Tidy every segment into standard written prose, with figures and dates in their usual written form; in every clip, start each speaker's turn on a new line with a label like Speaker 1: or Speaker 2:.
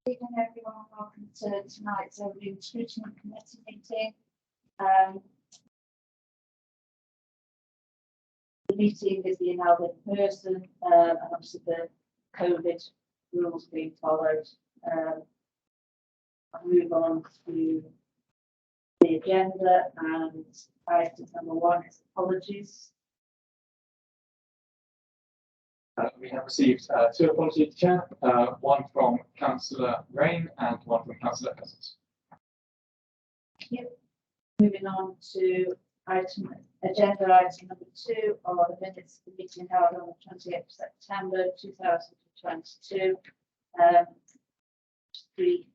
Speaker 1: Good evening, everyone. Welcome to tonight's overdue Scrutiny Committee meeting. The meeting is being held in person, and obviously the COVID rules being followed. I'll move on to the agenda, and item number 1 is apologies.
Speaker 2: We have received 2 apologies, Chair, one from Councillor Rain and one from Councillor Cousins.
Speaker 1: Thank you. Moving on to agenda item number 2 are the minutes of the meeting held on the 28th of September 2022. 3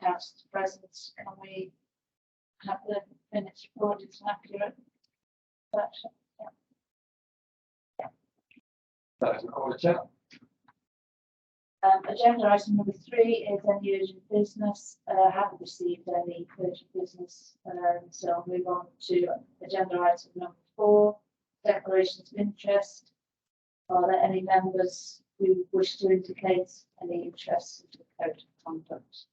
Speaker 1: councillors present. Can we have the minutes recorded and accurate?
Speaker 2: That is recorded, Chair.
Speaker 1: Agenda item number 3 is any urgent business. Haven't received any urgent business, so I'll move on to agenda item number 4, declarations of interest. Are there any members who wish to indicate any interest in the code of conduct?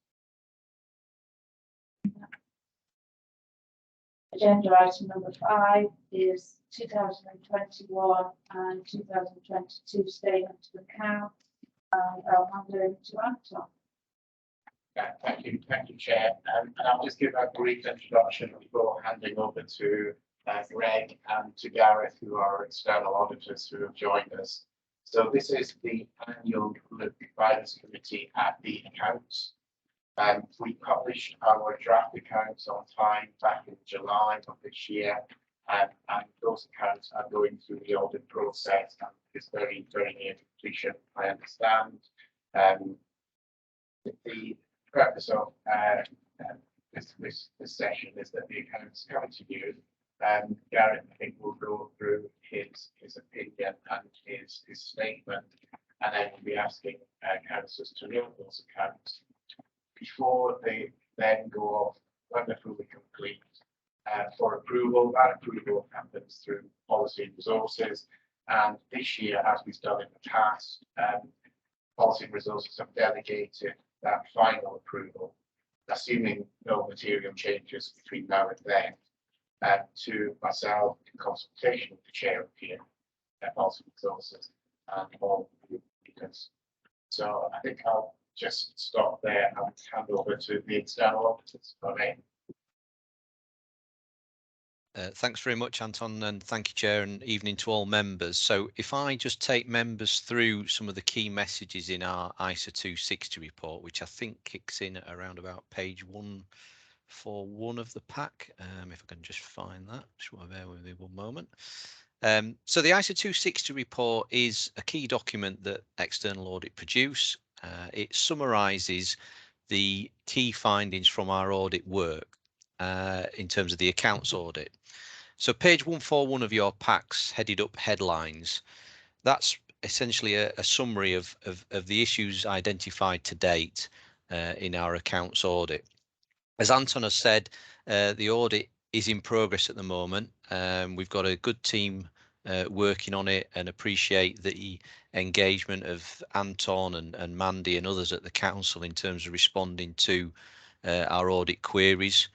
Speaker 1: Agenda item number 5 is 2021 and 2022 statement of account. I'll hand over to Anton.
Speaker 3: Thank you, Chair. And I'll just give a brief introduction before handing over to Greg and to Gareth, who are external auditors who have joined us. So this is the annual look by this committee at the accounts. We published our draft accounts on time back in July of this year, and those accounts are going through the audit process and it's very near completion, I understand. The purpose of this session is that the accounts come to you. Gareth, I think, will go through his opinion and his statement, and then we'll be asking councillors to note those accounts before they then go off when they're fully complete for approval. That approval happens through policy and resources, and this year, as we've done in the past, policy and resources have delegated that final approval, assuming no material changes between now and then, to myself in consultation with the chair of policy and resources and all the leaders. So I think I'll just stop there and hand over to the external auditors.
Speaker 4: Thanks very much, Anton, and thank you, Chair, and evening to all members. So if I just take members through some of the key messages in our ISA 260 report, which I think kicks in at around about page 141 of the pack, if I can just find that, just bear with me one moment. So the ISA 260 report is a key document that external audit produce. It summarises the key findings from our audit work in terms of the accounts audit. So page 141 of your packs, headed up headlines, that's essentially a summary of the issues identified to date in our accounts audit. As Anton has said, the audit is in progress at the moment. We've got a good team working on it and appreciate the engagement of Anton and Mandy and others at the council in terms of responding to our audit queries.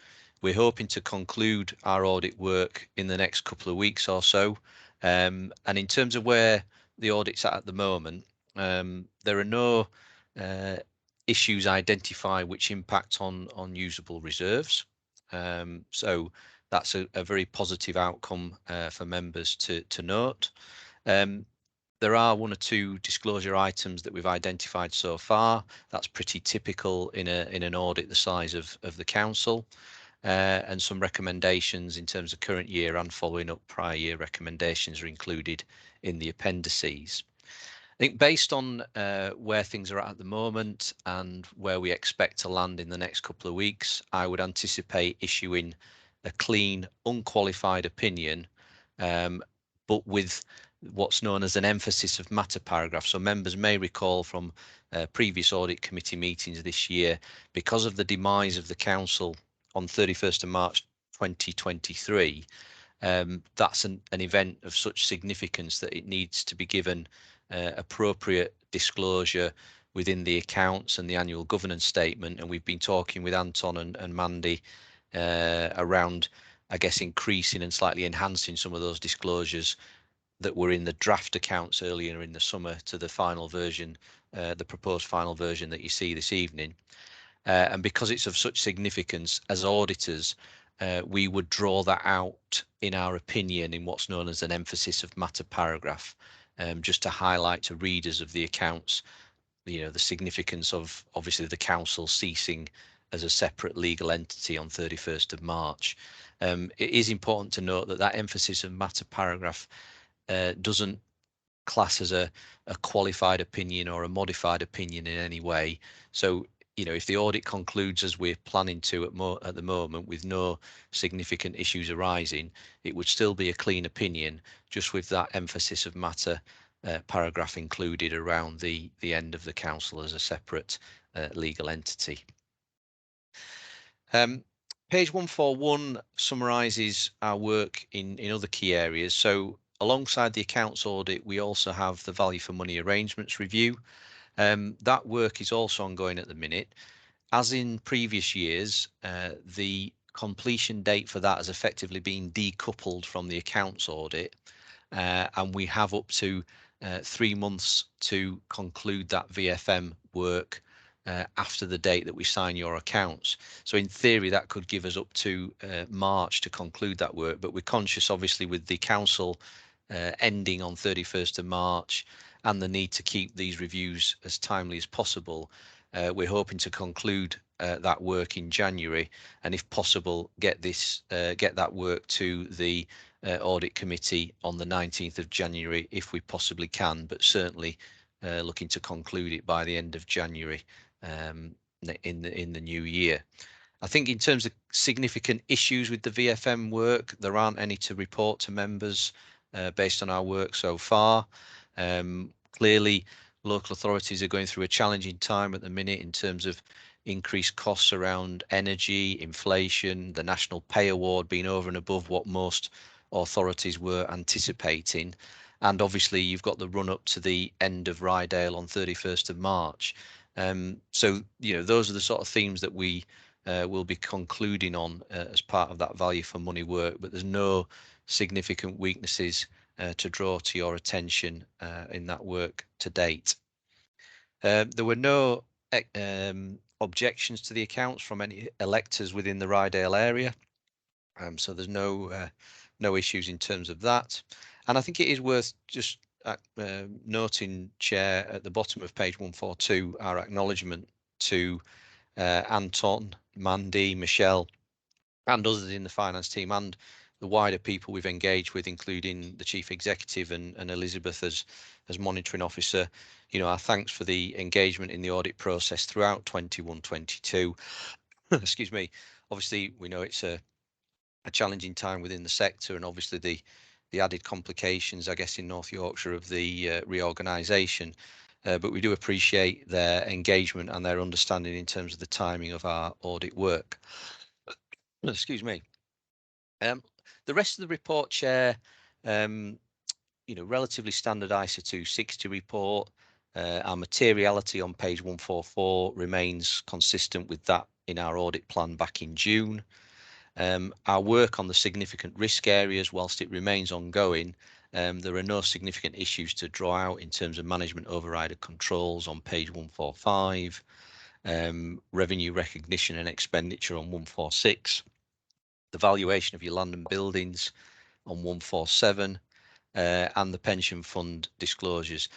Speaker 4: We're hoping to conclude our audit work in the next couple of weeks or so. And in terms of where the audit's at the moment, there are no issues identified which impact on usable reserves. So that's a very positive outcome for members to note. There are 1 or 2 disclosure items that we've identified so far. That's pretty typical in an audit the size of the council. And some recommendations in terms of current year and following up prior year recommendations are included in the appendices. I think based on where things are at the moment and where we expect to land in the next couple of weeks, I would anticipate issuing a clean, unqualified opinion, but with what's known as an emphasis of matter paragraph. So members may recall from previous audit committee meetings this year, because of the demise of the council on 31st of March 2023, that's an event of such significance that it needs to be given appropriate disclosure within the accounts and the annual governance statement, and we've been talking with Anton and Mandy around, I guess, increasing and slightly enhancing some of those disclosures that were in the draft accounts earlier in the summer to the final version, the proposed final version that you see this evening. And because it's of such significance, as auditors, we would draw that out, in our opinion, in what's known as an emphasis of matter paragraph, just to highlight to readers of the accounts, the significance of obviously the council ceasing as a separate legal entity on 31st of March. It is important to note that that emphasis of matter paragraph doesn't class as a qualified opinion or a modified opinion in any way. So, if the audit concludes as we're planning to at the moment, with no significant issues arising, it would still be a clean opinion, just with that emphasis of matter paragraph included around the end of the council as a separate legal entity. Page 141 summarises our work in other key areas. So alongside the accounts audit, we also have the value for money arrangements review. That work is also ongoing at the minute. As in previous years, the completion date for that has effectively been decoupled from the accounts audit, and we have up to 3 months to conclude that VFM work after the date that we sign your accounts. So in theory, that could give us up to March to conclude that work, but we're conscious, obviously, with the council ending on 31st of March and the need to keep these reviews as timely as possible. We're hoping to conclude that work in January, and if possible, get that work to the audit committee on the 19th of January if we possibly can, but certainly looking to conclude it by the end of January in the new year. I think in terms of significant issues with the VFM work, there aren't any to report to members based on our work so far. Clearly, local authorities are going through a challenging time at the minute in terms of increased costs around energy, inflation, the national pay award being over and above what most authorities were anticipating. And obviously, you've got the run up to the end of Rydale on 31st of March. So, those are the sort of themes that we will be concluding on as part of that value for money work, but there's no significant weaknesses to draw to your attention in that work to date. There were no objections to the accounts from any electors within the Rydale area, so there's no issues in terms of that. And I think it is worth just noting, Chair, at the bottom of page 142, our acknowledgement to Anton, Mandy, Michelle, and others in the finance team, and the wider people we've engaged with, including the chief executive and Elizabeth as monitoring officer. Our thanks for the engagement in the audit process throughout 21-22. Excuse me. Obviously, we know it's a challenging time within the sector, and obviously the added complications, I guess, in North Yorkshire of the reorganisation. But we do appreciate their engagement and their understanding in terms of the timing of our audit work. Excuse me. The rest of the report, Chair, relatively standard ISA 260 report. Our materiality on page 144 remains consistent with that in our audit plan back in June. Our work on the significant risk areas, whilst it remains ongoing, there are no significant issues to draw out in terms of management overrider controls on page 145, revenue recognition and expenditure on 146, the valuation of your land and buildings on 147, and the pension fund disclosures.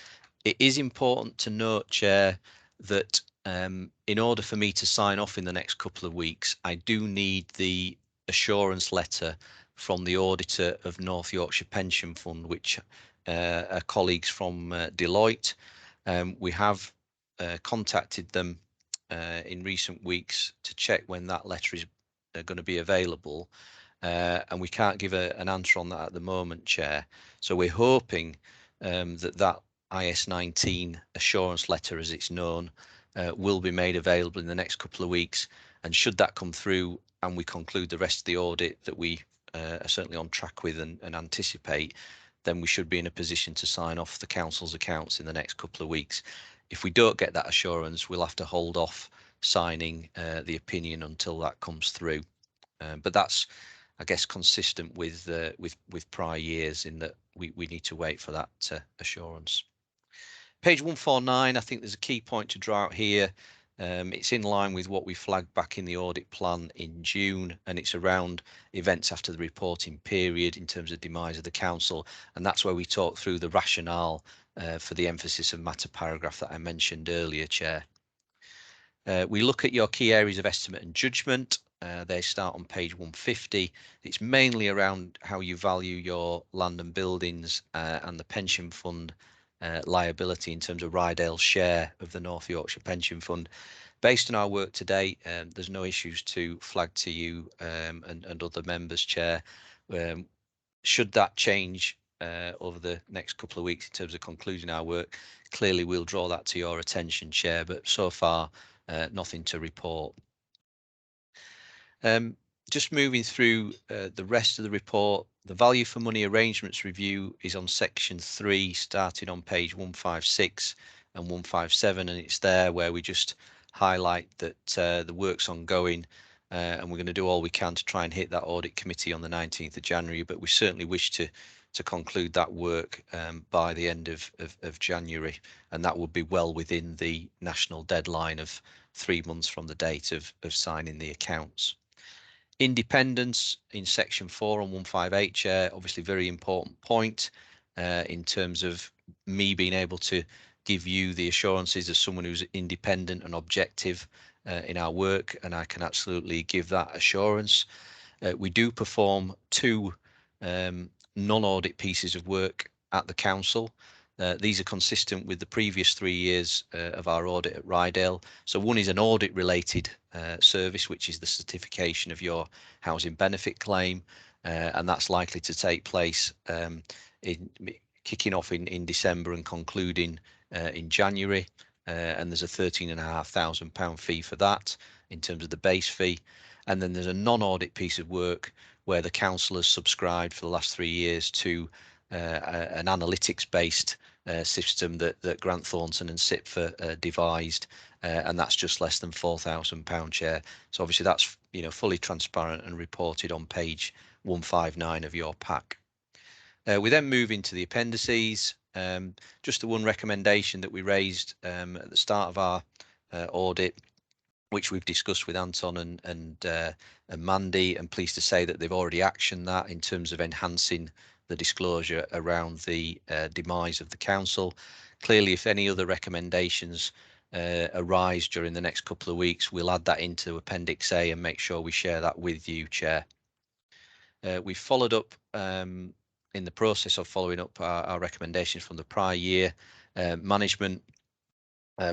Speaker 4: It is important to note, Chair, that in order for me to sign off in the next couple of weeks, I do need the assurance letter from the auditor of North Yorkshire Pension Fund, which are colleagues from Deloitte. We have contacted them in recent weeks to check when that letter is going to be available, and we can't give an answer on that at the moment, Chair. So we're hoping that IS 19 assurance letter, as it's known, will be made available in the next couple of weeks, and should that come through and we conclude the rest of the audit that we are certainly on track with and anticipate, then we should be in a position to sign off the council's accounts in the next couple of weeks. If we don't get that assurance, we'll have to hold off signing the opinion until that comes through. But that's, I guess, consistent with prior years in that we need to wait for that assurance. Page 149, I think there's a key point to draw out here. It's in line with what we flagged back in the audit plan in June, and it's around events after the reporting period in terms of demise of the council, and that's where we talk through the rationale for the emphasis of matter paragraph that I mentioned earlier, Chair. We look at your key areas of estimate and judgment. They start on page 150. It's mainly around how you value your land and buildings and the pension fund liability in terms of Rydale's share of the North Yorkshire Pension Fund. Based on our work to date, there's no issues to flag to you and other members, Chair. Should that change over the next couple of weeks in terms of concluding our work, clearly we'll draw that to your attention, Chair, but so far nothing to report. Just moving through the rest of the report, the value for money arrangements review is on section 3, starting on page 156 and 157, and it's there where we just highlight that the work's ongoing, and we're going to do all we can to try and hit that audit committee on the 19th of January, but we certainly wish to conclude that work by the end of January, and that would be well within the national deadline of 3 months from the date of signing the accounts. Independence in section 4 on 158, Chair, obviously very important point in terms of me being able to give you the assurances as someone who's independent and objective in our work, and I can absolutely give that assurance. We do perform 2 non-audit pieces of work at the council. These are consistent with the previous 3 years of our audit at Rydale. So one is an audit related service, which is the certification of your housing benefit claim, and that's likely to take place kicking off in December and concluding in January, and there's a £13,500 fee for that in terms of the base fee. And then there's a non-audit piece of work where the council has subscribed for the last 3 years to an analytics based system that Grant Thornton and SIPFA devised, and that's just less than £4,000, Chair. So obviously that's fully transparent and reported on page 159 of your pack. We then move into the appendices. Just the one recommendation that we raised at the start of our audit, which we've discussed with Anton and Mandy, and pleased to say that they've already actioned that in terms of enhancing the disclosure around the demise of the council. Clearly, if any other recommendations arise during the next couple of weeks, we'll add that into Appendix A and make sure we share that with you, Chair. We followed up in the process of following up our recommendations from the prior year. Management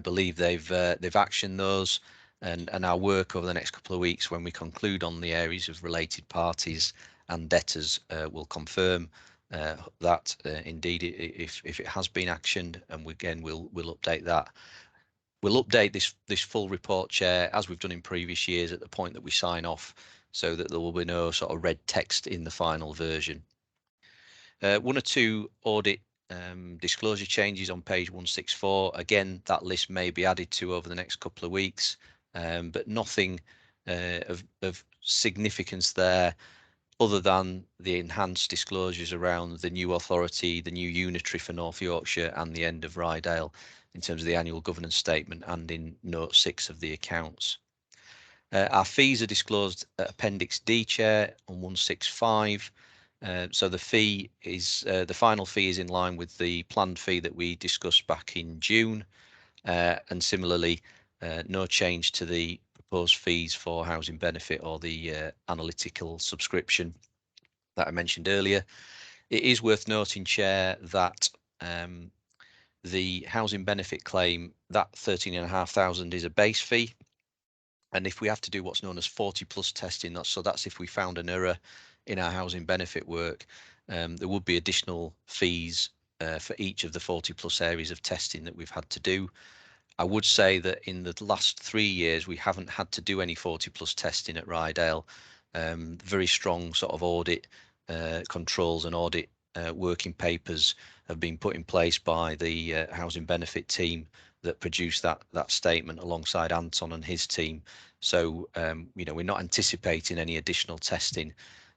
Speaker 4: believe they've actioned those, and our work over the next couple of weeks when we conclude on the areas of related parties and debtors will confirm that indeed if it has been actioned, and again we'll update that. We'll update this full report, Chair, as we've done in previous years at the point that we sign off, so that there will be no sort of red text in the final version. 1 or 2 audit disclosure changes on page 164. Again, that list may be added to over the next couple of weeks, but nothing of significance there other than the enhanced disclosures around the new authority, the new unitary for North Yorkshire, and the end of Rydale in terms of the annual governance statement and in note 6 of the accounts. Our fees are disclosed at Appendix D, Chair, on 165. So the fee is the final fee is in line with the planned fee that we discussed back in June, and similarly no change to the proposed fees for housing benefit or the analytical subscription that I mentioned earlier. It is worth noting, Chair, that the housing benefit claim, that 13,500 is a base fee, and if we have to do what's known as 40+ testing, that's if we found an error in our housing benefit work, there would be additional fees for each of the 40+ areas of testing that we've had to do. I would say that in the last 3 years we haven't had to do any 40+ testing at Rydale. Very strong sort of audit controls and audit working papers have been put in place by the housing benefit team that produced that statement alongside Anton and his team. So we're not anticipating any additional testing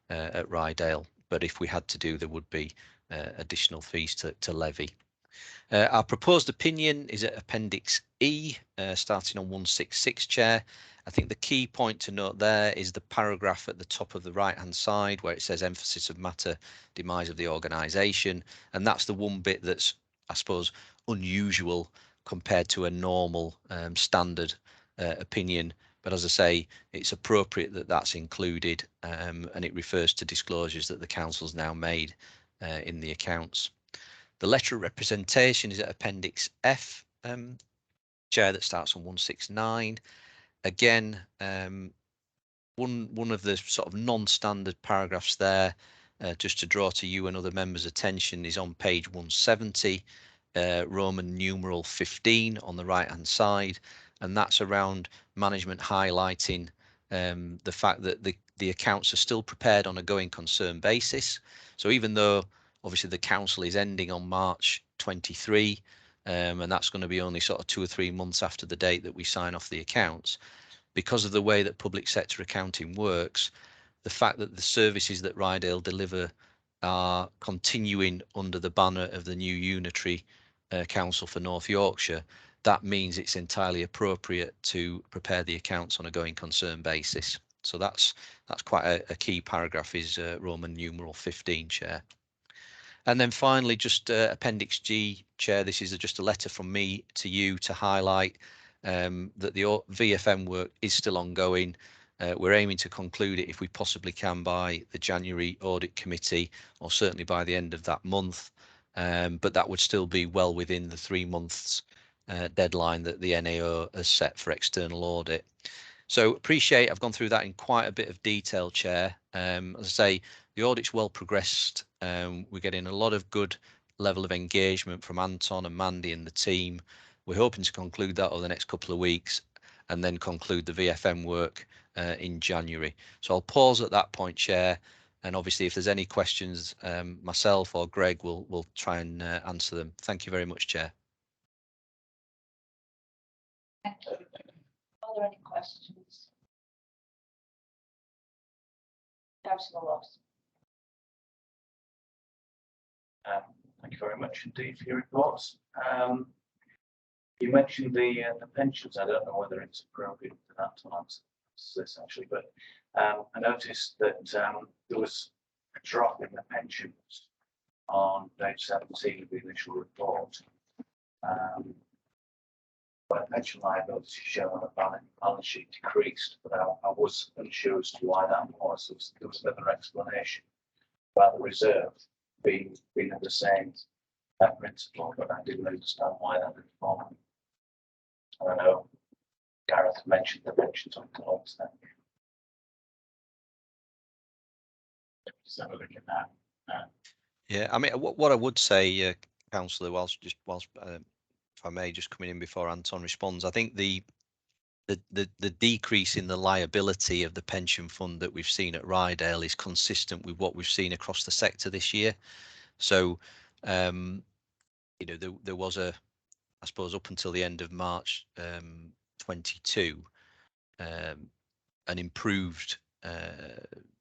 Speaker 4: at Rydale, but if we had to do, there would be additional fees to levy. Our proposed opinion is at Appendix E, starting on 166, Chair. I think the key point to note there is the paragraph at the top of the right-hand side where it says emphasis of matter, demise of the organisation. And that's the one bit that's, I suppose, unusual compared to a normal standard opinion. But as I say, it's appropriate that that's included, and it refers to disclosures that the council's now made in the accounts. The letter of representation is at Appendix F, Chair, that starts on 169. Again, one of the sort of non-standard paragraphs there, just to draw to you and other members' attention, is on page 170, Roman numeral 15 on the right-hand side, and that's around management highlighting the fact that the accounts are still prepared on a going concern basis. So even though obviously the council is ending on March 23, and that's going to be only sort of 2 or 3 months after the date that we sign off the accounts, because of the way that public sector accounting works, the fact that the services that Rydale deliver are continuing under the banner of the new unitary council for North Yorkshire, that means it's entirely appropriate to prepare the accounts on a going concern basis. So that's quite a key paragraph, is Roman numeral 15, Chair. And then finally, just Appendix G, Chair, this is just a letter from me to you to highlight that the VFM work is still ongoing. We're aiming to conclude it if we possibly can by the January audit committee, or certainly by the end of that month. But that would still be well within the 3 months deadline that the NAO has set for external audit. So appreciate I've gone through that in quite a bit of detail, Chair. As I say, the audit's well progressed. We're getting a lot of good level of engagement from Anton and Mandy and the team. We're hoping to conclude that over the next couple of weeks and then conclude the VFM work in January. So I'll pause at that point, Chair. And obviously, if there's any questions, myself or Greg will try and answer them. Thank you very much, Chair.
Speaker 1: Thank you. Are there any questions? Councillor Ross.
Speaker 5: Thank you very much indeed for your reports. You mentioned the pensions. I don't know whether it's appropriate for that to answer this actually, but I noticed that there was a drop in the pensions on page 17 of the initial report. But pension liability shown on the balance sheet decreased, but I was unsure as to why that was. There was another explanation about the reserve being at the same principle, but I didn't understand why that had fallen. I don't know. Gareth mentioned the pensions on clothes then. Just have a look at that.
Speaker 4: Yeah, I mean, what I would say, Councillor, whilst if I may, just coming in before Anton responds, I think the decrease in the liability of the pension fund that we've seen at Rydale is consistent with what we've seen across the sector this year. So, there was I suppose up until the end of March 22, an improved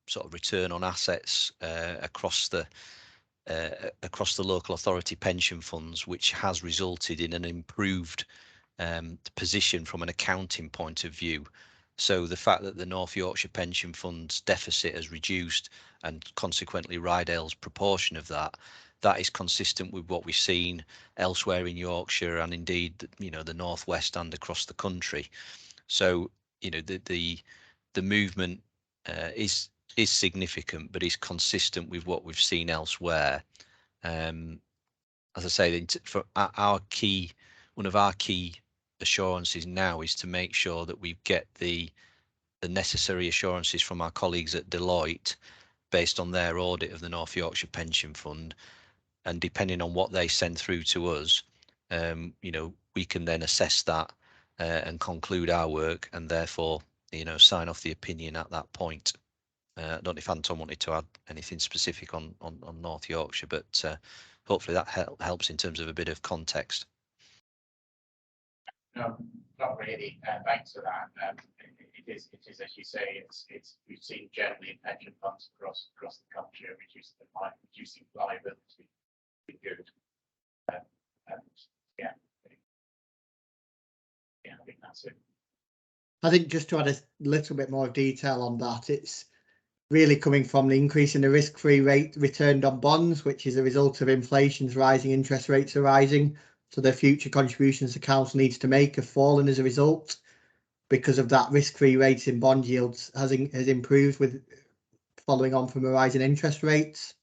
Speaker 4: sort of return on assets across the local authority pension funds, which has resulted in an improved position from an accounting point of view. So the fact that the North Yorkshire Pension Fund's deficit has reduced, and consequently Rydale's proportion of that is consistent with what we've seen elsewhere in Yorkshire and indeed the northwest and across the country. So the movement is significant, but is consistent with what we've seen elsewhere. As I say, for one of our key assurances now is to make sure that we get the necessary assurances from our colleagues at Deloitte based on their audit of the North Yorkshire Pension Fund, and depending on what they send through to us, we can then assess that and conclude our work, and therefore sign off the opinion at that point. I don't know if Anton wanted to add anything specific on North Yorkshire, but hopefully that helps in terms of a bit of context.
Speaker 3: No, not really. Thanks for that. It is, as you say, we've seen generally in pension funds across the country reducing liability. Be good. And yeah, I think that's it.
Speaker 6: I think just to add a little bit more detail on that, it's really coming from the increase in the risk-free rate returned on bonds, which is a result of inflation's rising, interest rates are rising. So the future contributions the council needs to make have fallen as a result. Because of that, risk-free rates in bond yields has improved with following on from a rise in interest rates.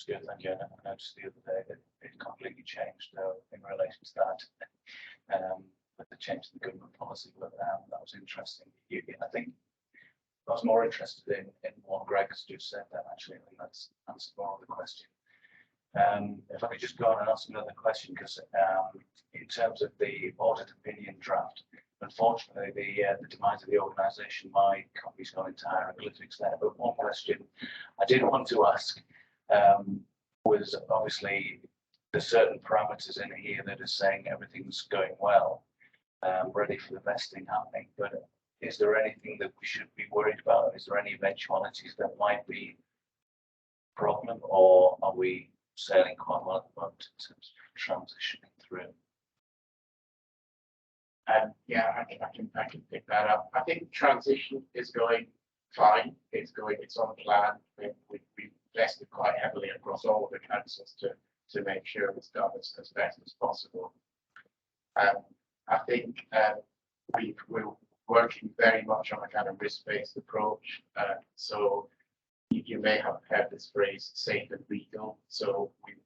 Speaker 5: Good, thank you. I noticed the other day that it completely changed in relation to that, with the change in the government policy. But that was interesting. I think I was more interested in what Greg has just said. Then actually, I think that's answered more of the question. If I could just go on and ask another question, because in terms of the audit opinion draft, unfortunately, the demise of the organisation, my copy's gone into hieroglyphics there. But one question I did want to ask was obviously there's certain parameters in here that are saying everything's going well, ready for the vesting happening. But is there anything that we should be worried about? Is there any eventualities that might be a problem, or are we sailing quite well at the moment in terms of transitioning through?
Speaker 3: Yeah, I can pick that up. I think transition is going fine. It's on plan. We've invested quite heavily across all of the councils to make sure it's done as best as possible. I think we're working very much on a kind of risk-based approach. So you may have heard this phrase, safe and legal. So we're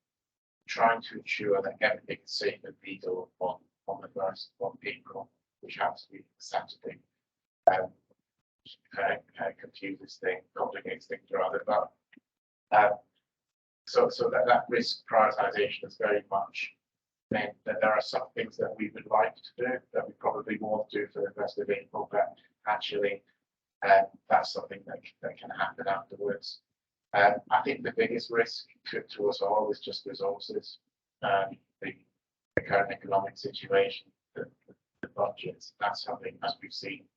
Speaker 3: trying to ensure that everything is safe and legal on the 1st of April, which happens to be Saturday. Confuses things, complicates things rather, but so that risk prioritization is very much meant that there are some things that we would like to do that we probably won't do for the rest of April, but actually that's something that can happen afterwards. I think the biggest risk to us all is just resources. The current economic situation, the budgets, that's something, as we've seen,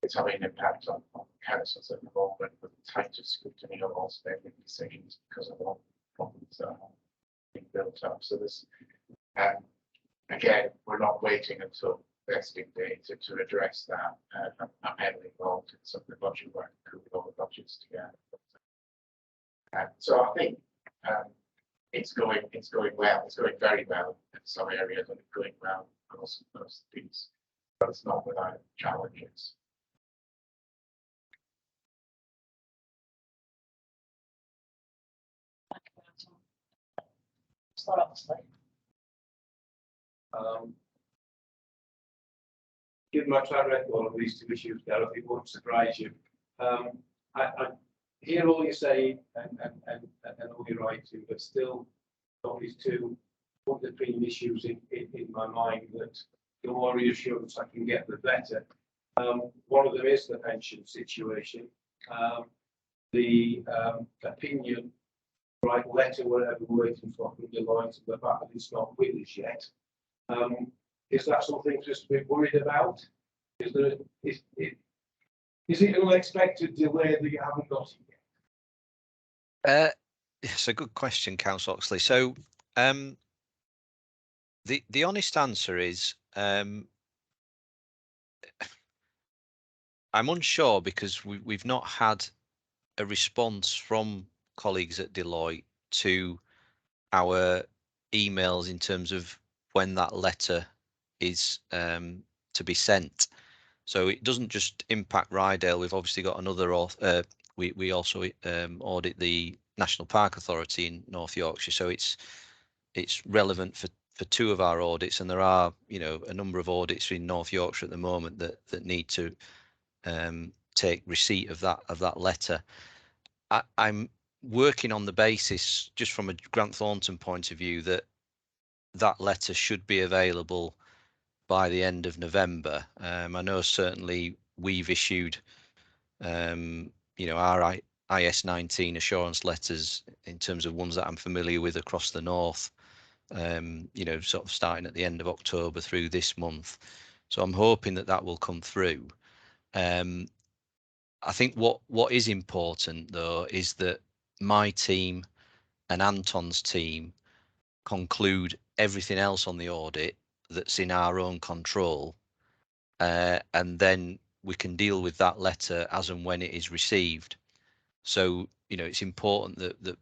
Speaker 3: it's having an impact on councils at the moment with tighter scrutiny of all spending decisions because of all problems that are being built up. So this, again, we're not waiting until vesting day to address that. I'm heavily involved in some of the budget work, putting all the budgets together. So I think it's going well. It's going very well in some areas, and it's going well across most things, but it's not without challenges.
Speaker 7: Given my track record of these two issues, Gareth, it won't surprise you. I hear all you say and all you're right to, but still got these two underpinning issues in my mind that the more reassurance I can get, the better. One of them is the pension situation. The opinion, right, letter, whatever we're waiting for from Deloitte, and the fact that it's not with us yet. Is that something just to be worried about? Is it an unexpected delay that you haven't got it yet?
Speaker 4: It's a good question, Councillor Oxley. So the honest answer is I'm unsure, because we've not had a response from colleagues at Deloitte to our emails in terms of when that letter is to be sent. So it doesn't just impact Rydale. We've obviously got another we also audit the National Park Authority in North Yorkshire, so it's relevant for two of our audits, and there are, you know, a number of audits in North Yorkshire at the moment that need to take receipt of that letter. I'm working on the basis, just from a Grant Thornton point of view, that letter should be available by the end of November. I know certainly we've issued our IS 19 assurance letters in terms of ones that I'm familiar with across the north you know, sort of starting at the end of October through this month. So I'm hoping that that will come through. I think what is important though is that my team and Anton's team conclude everything else on the audit that's in our own control, and then we can deal with that letter as and when it is received. So, you know, it's important that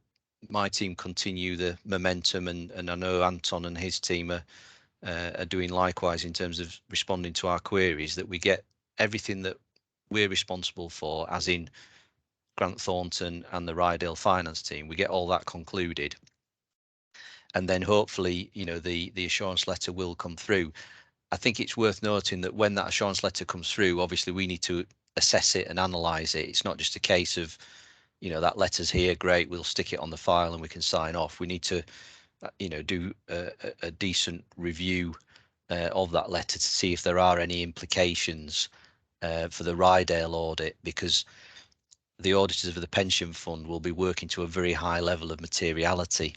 Speaker 4: my team continue the momentum, and I know Anton and his team are doing likewise in terms of responding to our queries, that we get everything that we're responsible for, as in Grant Thornton and the Rydale finance team, we get all that concluded. And then hopefully, you know, the assurance letter will come through. I think it's worth noting that when that assurance letter comes through, obviously we need to assess it and analyse it. It's not just a case of, you know, that letter's here, great, we'll stick it on the file and we can sign off. We need to, you know, do a decent review of that letter to see if there are any implications for the Rydale audit, because the auditors of the pension fund will be working to a very high level of materiality.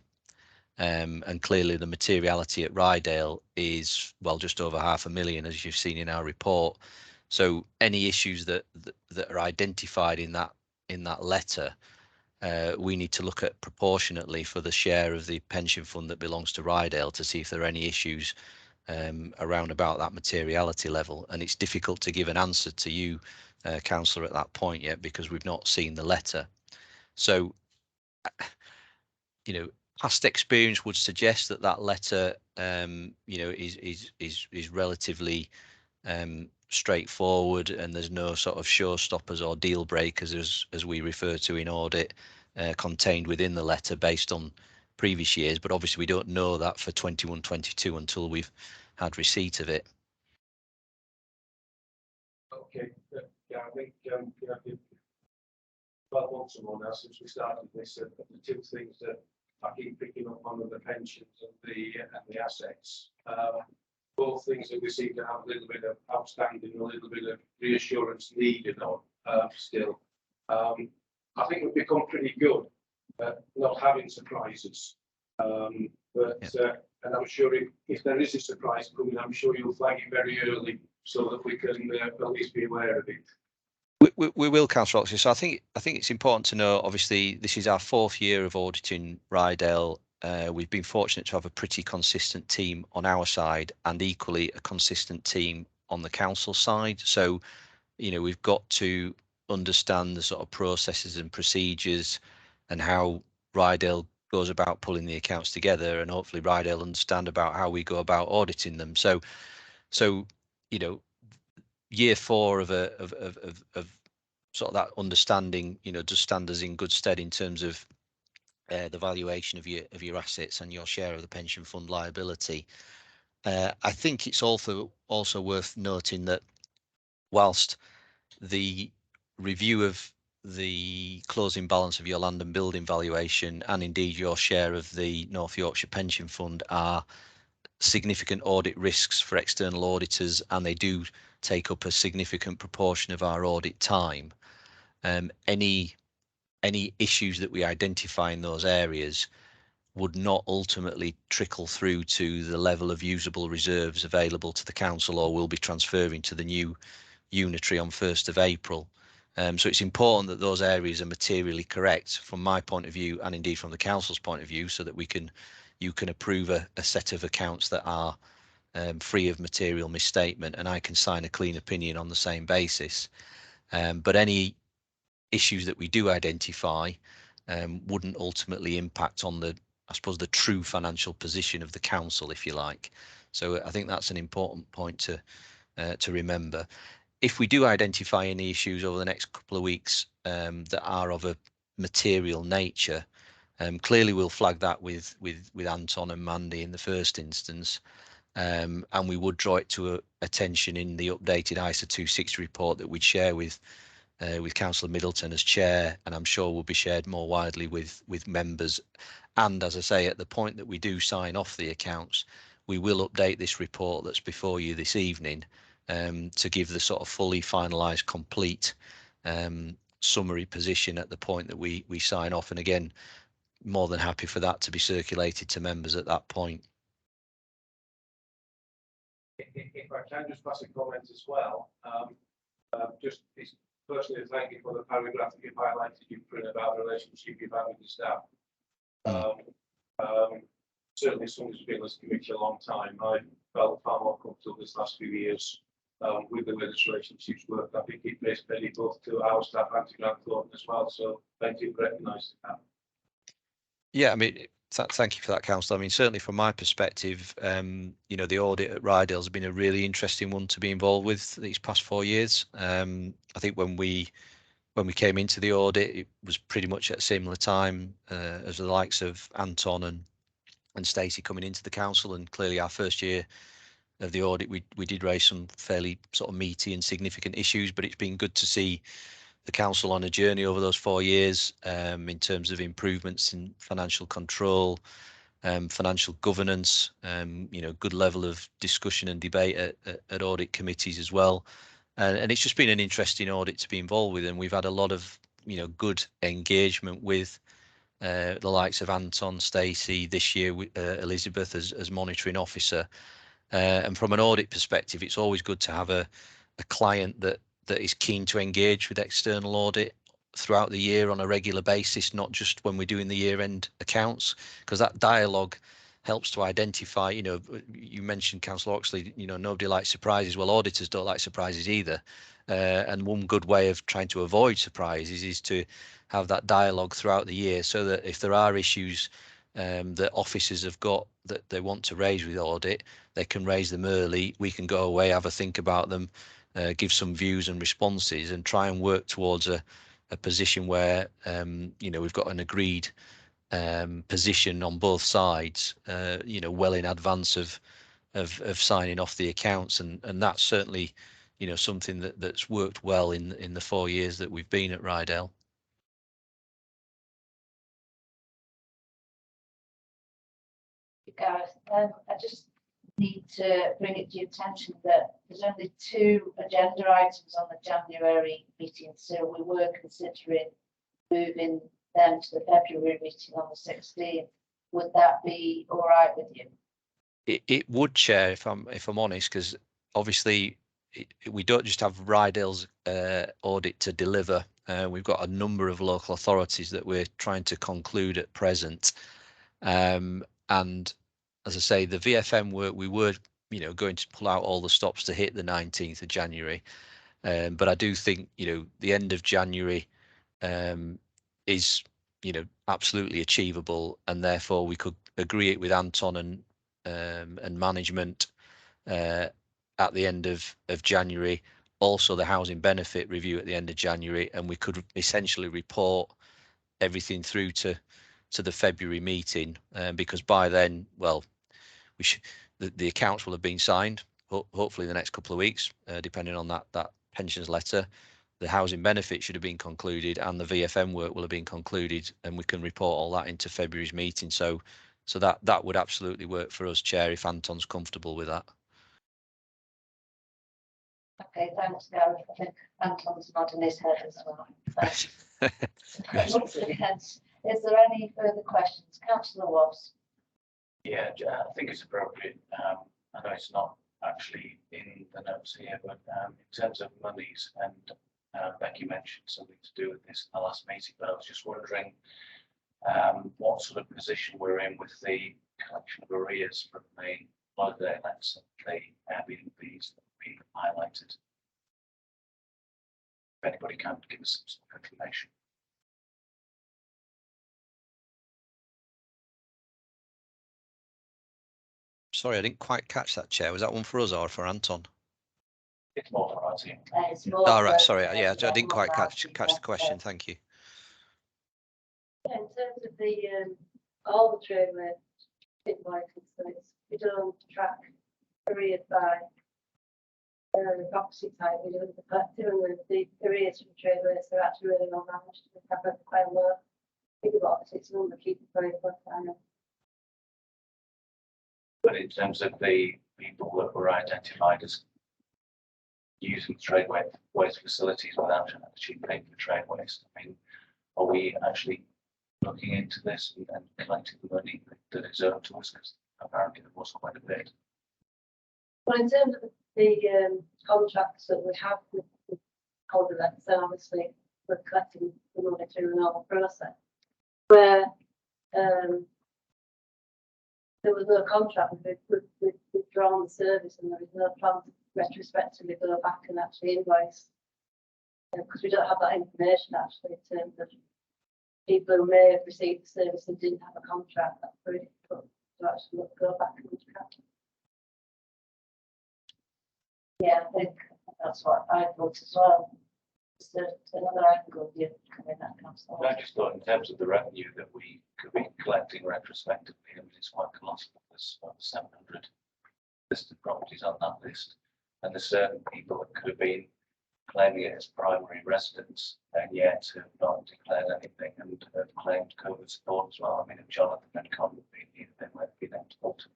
Speaker 4: And clearly the materiality at Rydale is, well, just over £500,000, as you've seen in our report. So any issues that are identified in that letter, we need to look at proportionately for the share of the pension fund that belongs to Rydale to see if there are any issues around about that materiality level. And it's difficult to give an answer to you, Councillor, at that point yet, because we've not seen the letter. So, you know, past experience would suggest that that letter, you know, is relatively straightforward, and there's no sort of showstoppers or deal breakers, as we refer to in audit, contained within the letter based on previous years. But obviously we don't know that for 21-22 until we've had receipt of it.
Speaker 7: Okay, yeah, I think, you know, 12 months or more now since we started this, the two things that I keep picking up on are the pensions and the assets. Both things that we seem to have a little bit of outstanding, a little bit of reassurance needed on still. I think we've become pretty good at not having surprises. And I'm sure if there is a surprise coming, I'm sure you'll flag it very early so that we can at least be aware of it.
Speaker 4: We will, Councillor Oxley. So I think it's important to know, obviously, this is our 4th year of auditing Rydale. We've been fortunate to have a pretty consistent team on our side, and equally a consistent team on the council side. So, you know, we've got to understand the sort of processes and procedures and how Rydale goes about pulling the accounts together, and hopefully Rydale understand about how we go about auditing them. So, you know, year 4 of sort of that understanding, you know, does stand us in good stead in terms of the valuation of your assets and your share of the pension fund liability. I think it's also worth noting that whilst the review of the closing balance of your land and building valuation, and indeed your share of the North Yorkshire Pension Fund, are significant audit risks for external auditors, and they do take up a significant proportion of our audit time. Any issues that we identify in those areas would not ultimately trickle through to the level of usable reserves available to the council, or will be transferring to the new unitary on 1st of April. So it's important that those areas are materially correct from my point of view, and indeed from the council's point of view, so that you can approve a set of accounts that are free of material misstatement, and I can sign a clean opinion on the same basis. But any issues that we do identify wouldn't ultimately impact on the, I suppose, the true financial position of the council, if you like. So I think that's an important point to remember. If we do identify any issues over the next couple of weeks that are of a material nature, clearly we'll flag that with Anton and Mandy in the first instance, and we would draw it to attention in the updated ISA 260 report that we'd share with Councillor Middleton as chair, and I'm sure will be shared more widely with members. And as I say, at the point that we do sign off the accounts, we will update this report that's before you this evening to give the sort of fully finalised, complete summary position at the point that we sign off. And again, more than happy for that to be circulated to members at that point.
Speaker 7: if I can just pass a comment as well, just personally thank you for the paragraph that you've highlighted, you've written about the relationship you've had with your staff. Certainly someone who's been in this committee a long time, I felt far more comfortable this last few years with the way this relationships work. I think it pays credit both to our staff and to Grant Thornton as well. So thank you for recognising that.
Speaker 4: Yeah, I mean, thank you for that, Councillor. I mean, certainly from my perspective, you know, the audit at Rydale has been a really interesting one to be involved with these past 4 years. I think when we came into the audit, it was pretty much at a similar time as the likes of Anton and Stacey coming into the council, and clearly our first year of the audit, we did raise some fairly sort of meaty and significant issues, but it's been good to see the council on a journey over those 4 years in terms of improvements in financial control, financial governance, you know, good level of discussion and debate at audit committees as well. And it's just been an interesting audit to be involved with, and we've had a lot of, you know, good engagement with the likes of Anton, Stacey, this year with Elizabeth as monitoring officer. And from an audit perspective, it's always good to have a client that is keen to engage with external audit throughout the year on a regular basis, not just when we're doing the year-end accounts, because that dialogue helps to identify, you know, you mentioned, Councillor Oxley, you know, nobody likes surprises. Well, auditors don't like surprises either. And one good way of trying to avoid surprises is to have that dialogue throughout the year, so that if there are issues that officers have got that they want to raise with audit, they can raise them early. We can go away, have a think about them, give some views and responses, and try and work towards a position where you know, we've got an agreed position on both sides, you know, well in advance of signing off the accounts, and that's certainly, you know, something that's worked well in the 4 years that we've been at Rydale.
Speaker 1: Gareth, I just need to bring it to your attention that there's only 2 agenda items on the January meeting, so we were considering moving them to the February meeting on the 16th. Would that be all right with you?
Speaker 4: It would, Chair, if I'm honest, because obviously we don't just have Rydale's audit to deliver. We've got a number of local authorities that we're trying to conclude at present. And as I say, the VFM work, we were, you know, going to pull out all the stops to hit the 19th of January. But I do think, you know, the end of January is, you know, absolutely achievable, and therefore we could agree it with Anton and management at the end of January. Also, the housing benefit review at the end of January, and we could essentially report everything through to the February meeting, because by then, well, we should, the accounts will have been signed, hopefully the next couple of weeks, depending on that pensions letter. The housing benefit should have been concluded, and the VFM work will have been concluded, and we can report all that into February's meeting. So that would absolutely work for us, Chair, if Anton's comfortable with that.
Speaker 1: Okay, thanks, Gareth. I think Anton's nodding his head as well. Is there any further questions? Councillor Wass.
Speaker 5: Yeah, I think it's appropriate. I know it's not actually in the notes here, but in terms of monies, and Becky mentioned something to do with this in the last meeting, but I was just wondering what sort of position we're in with the collection of arrears from the holiday lets and the Airbnbs that have been highlighted. If anybody can give us some sort of information.
Speaker 4: Sorry, I didn't quite catch that, Chair. Was that one for us or for Anton?
Speaker 5: It's more for our team.
Speaker 4: Oh, right, sorry. Yeah, I didn't quite catch the question. Thank you.
Speaker 8: In terms of the all the trademark invoices, so we don't track arrears by property type. We do the arrears from trademarks. They're actually really well managed. We have quite low. Think about it. It's number keep it very close. I know.
Speaker 5: But in terms of the people that were identified as using trade waste facilities without actually paying for trade waste, I mean, are we actually looking into this and collecting the money that is owed to us? Because apparently there was quite a bit.
Speaker 8: Well, in terms of the contracts that we have with Holder, so obviously we're collecting the money through the normal process. Where there was no contract, we've withdrawn the service and there is no plan to retrospectively go back and actually invoice. Because we don't have that information actually in terms of people who may have received the service and didn't have a contract. That's very difficult to actually go back and look at.
Speaker 1: Yeah, I think that's what I thought as well. Just another angle you come in that council.
Speaker 5: I just thought in terms of the revenue that we could be collecting retrospectively, I mean, it's quite colossal. There's 700 listed properties on that list, and there's certain people that could have been claiming it as primary residence and yet have not declared anything and have claimed COVID support as well. I mean, if Jonathan had come and been here, they might be able to put,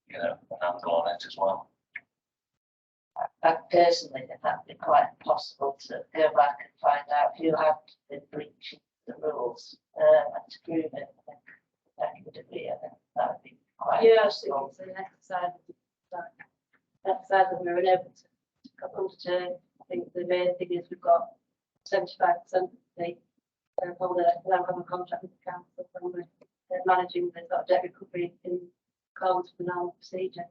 Speaker 5: you know, an angle on it as well.
Speaker 1: I personally think that'd be quite possible to go back and find out who had been breaching the rules and to prove it. I think that would be, I think that would be quite possible.
Speaker 8: It's an exercise that we were unable to undertake. I think the main thing is we've got 75% of the Holder now have a contract with the council, and we're managing the sort of debt recovery in accordance with the normal procedure.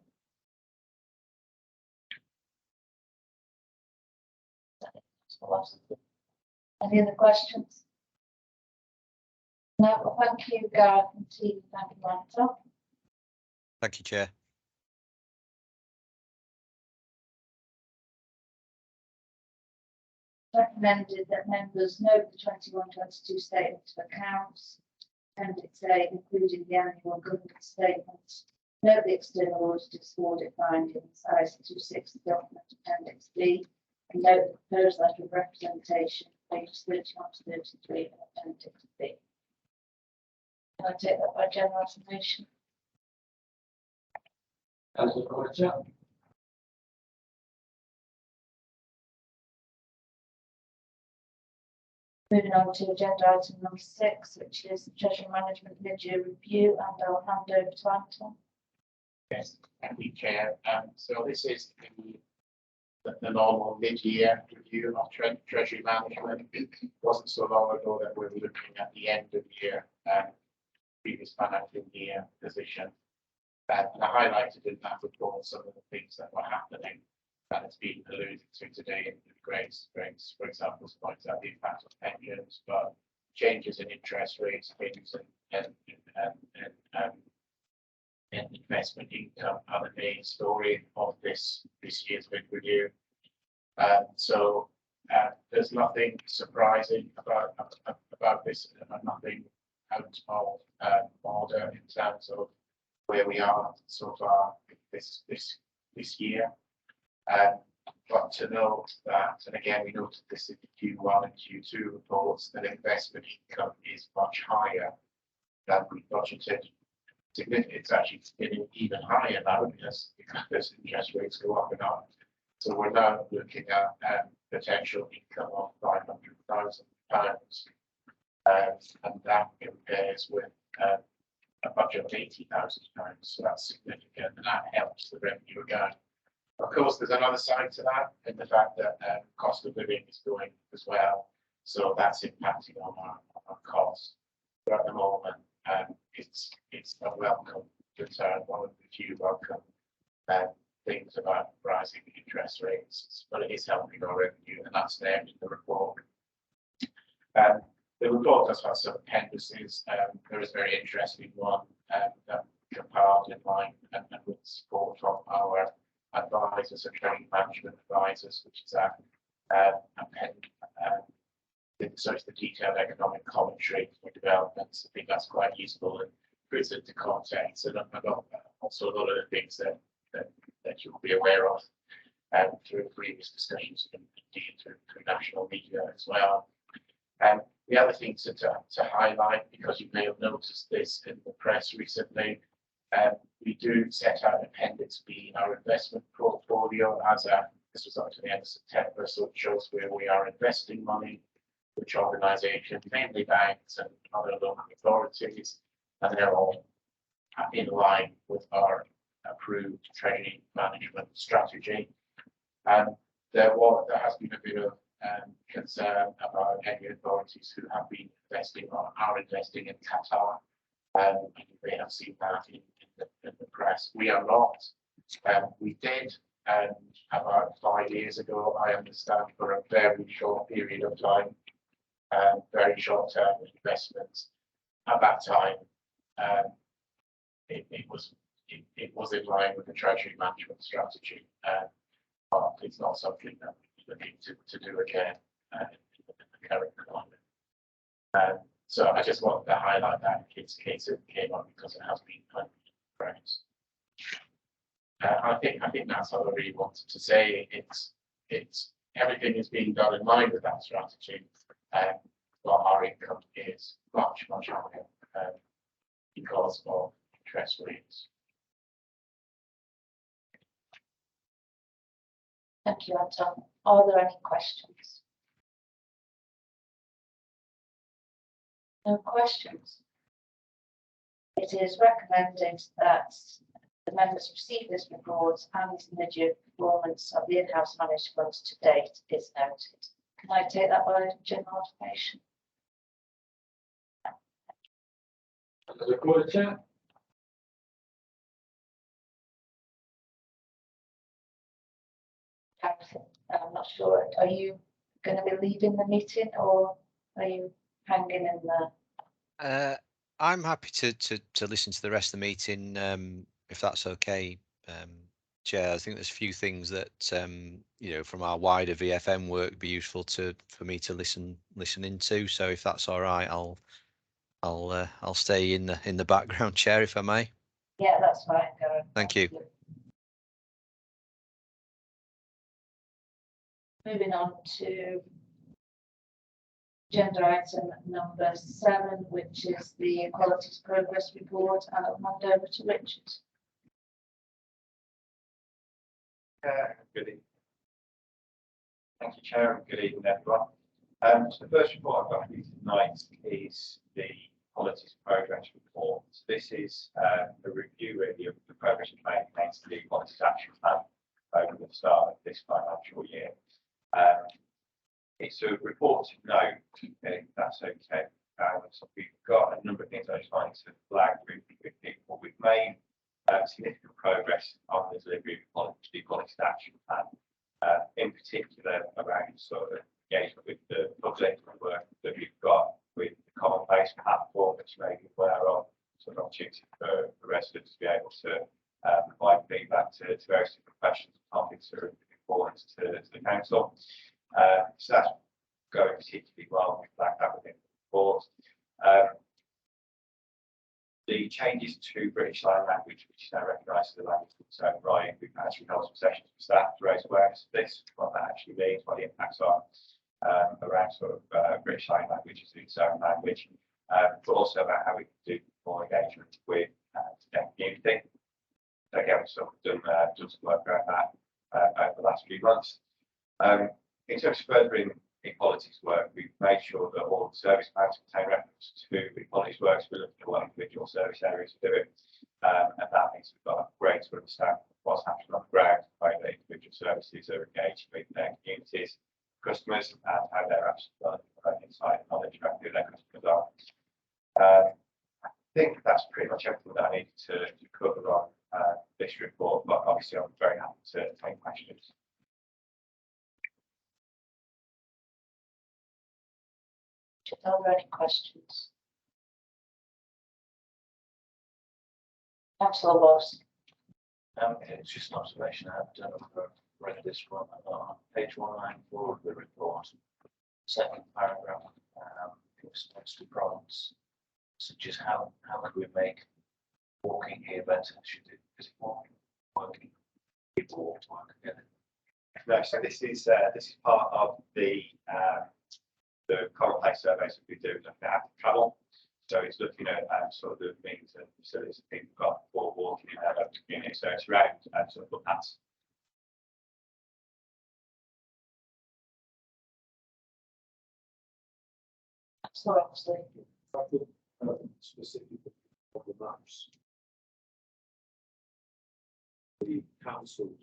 Speaker 1: Any other questions? No, well, thank you, Gareth and team. Thank you, Anton.
Speaker 4: Thank you, Chair.
Speaker 1: Recommended that members note the 21-22 statement of accounts, Appendix A, including the annual government statement, note the external auditor's audit findings, ISA 260 document Appendix B, and note the proposed letter of representation, pages 31 to 33 in Appendix B. Can I take that by general affirmation?
Speaker 2: Councillor Porter.
Speaker 1: Moving on to agenda item number 6, which is the Treasury Management Mid-Year Review, and I'll hand over to Anton.
Speaker 3: Yes, thank you, Chair. So this is the normal mid-year review of treasury management. It wasn't so long ago that we were looking at the end of the year, previous financial year position. And I highlighted in that report some of the things that were happening that has been alluded to today in Grace, for example, points out the impact of pensions, but changes in interest rates, things and investment income are the main story of this year's big review. So there's nothing surprising about this, nothing out of order in terms of where we are so far this year. But to note that, and again, we noted this in the Q1 and Q2 reports, that investment income is much higher than we budgeted. It's actually getting even higher now because interest rates go up and up. So we're now looking at potential income of £500,000, and that compares with a budget of £80,000. So that's significant, and that helps the revenue again. Of course, there's another side to that, in the fact that cost of living is going as well, so that's impacting on our costs. But at the moment, it's a welcome return, one of the few welcome things about rising interest rates, but it is helping our revenue, and that's there in the report. The report does have some appendices. There is a very interesting one that compiled in line and with support from our advisors and training management advisors, which is so it's the detailed economic commentary for developments. I think that's quite useful and puts it into context. And I've got also a lot of the things that you'll be aware of through previous discussions and indeed through national media as well. The other thing to highlight, because you may have noticed this in the press recently, we do set out Appendix B in our investment portfolio this was up to the end of September, so it shows where we are investing money, which organisations, mainly banks and other local authorities, and they're all in line with our approved treasury management strategy. There has been a bit of concern about any authorities who have been investing or are investing in Qatar. And you may have seen that in the press. We are not. We did, and about 5 years ago, I understand, for a very short period of time, very short-term investments. At that time, it was in line with the treasury management strategy, but it's not something that we're looking to do again in the current climate. So I just wanted to highlight that in case it came up, because it has been kind of raised. I think that's all I really wanted to say. It's everything is being done in line with that strategy, but our income is much higher because of interest rates.
Speaker 1: Thank you, Anton. Are there any questions? No questions. It is recommended that the members receive this report and the mid-year performance of the in-house managed funds to date is noted. Can I take that by general information?
Speaker 2: The Board Chair.
Speaker 1: I'm not sure. Are you going to be leaving the meeting, or are you hanging in there?
Speaker 4: I'm happy to listen to the rest of the meeting, if that's okay, Chair. I think there's a few things that from our wider VFM work would be useful for me to listen into. So if that's all right, I'll stay in the background, Chair, if I may.
Speaker 1: Yeah, that's fine.
Speaker 4: Thank you.
Speaker 1: Moving on to agenda item number 7, which is the Equalities Progress Report, and I'll hand over to Richard.
Speaker 9: Good evening. Thank you, Chair, and good evening, everyone. So the first report I've got for you tonight is the Equalities Progress Report. So this is a review really of the progress made against the Equalities Action Plan over the start of this financial year. It's a report to note, if that's okay. So we've got a number of things I just wanted to flag with people. We've made significant progress on the delivery of the Equalities Action Plan, in particular around sort of engagement with the public work that we've got with the Commonplace platform, which you may be aware of, sort of opportunity for residents to be able to provide feedback to various different questions and topics that are important to the council. So that's going particularly well. We flagged that within the report. The changes to British Sign Language, which is now recognised as a language of its own right, we've actually held some sessions with staff to raise awareness of this, what that actually means, what the impacts are around sort of British Sign Language as its own language, but also about how we can do more engagement with the deaf community. So again, we've sort of done some work around that over the last few months. In terms of furthering equalities work, we've made sure that all the service plans contain reference to equalities works. We're looking at what individual service areas are doing, and that means we've got a great to understand what's happening on the ground, how the individual services are engaged with their communities, customers, and how they're actually developing insight and knowledge about who their customers are. I think that's pretty much everything that I need to cover on this report, but obviously I'm very happy to take questions.
Speaker 1: Are there any questions? Councillor Ross.
Speaker 5: It's just an observation. I've read this one on page 194 of the report. Second paragraph, in response to problems, such as how could we make walking here better? Should it, is it working? People walk to work together.
Speaker 9: No, so this is part of the Commonplace surveys that we do looking at travel. So it's looking at sort of the means and facilities that people got for walking in their local community. So it's around sort of footpaths.
Speaker 1: Absolutely.
Speaker 7: Specific of the maps. the councils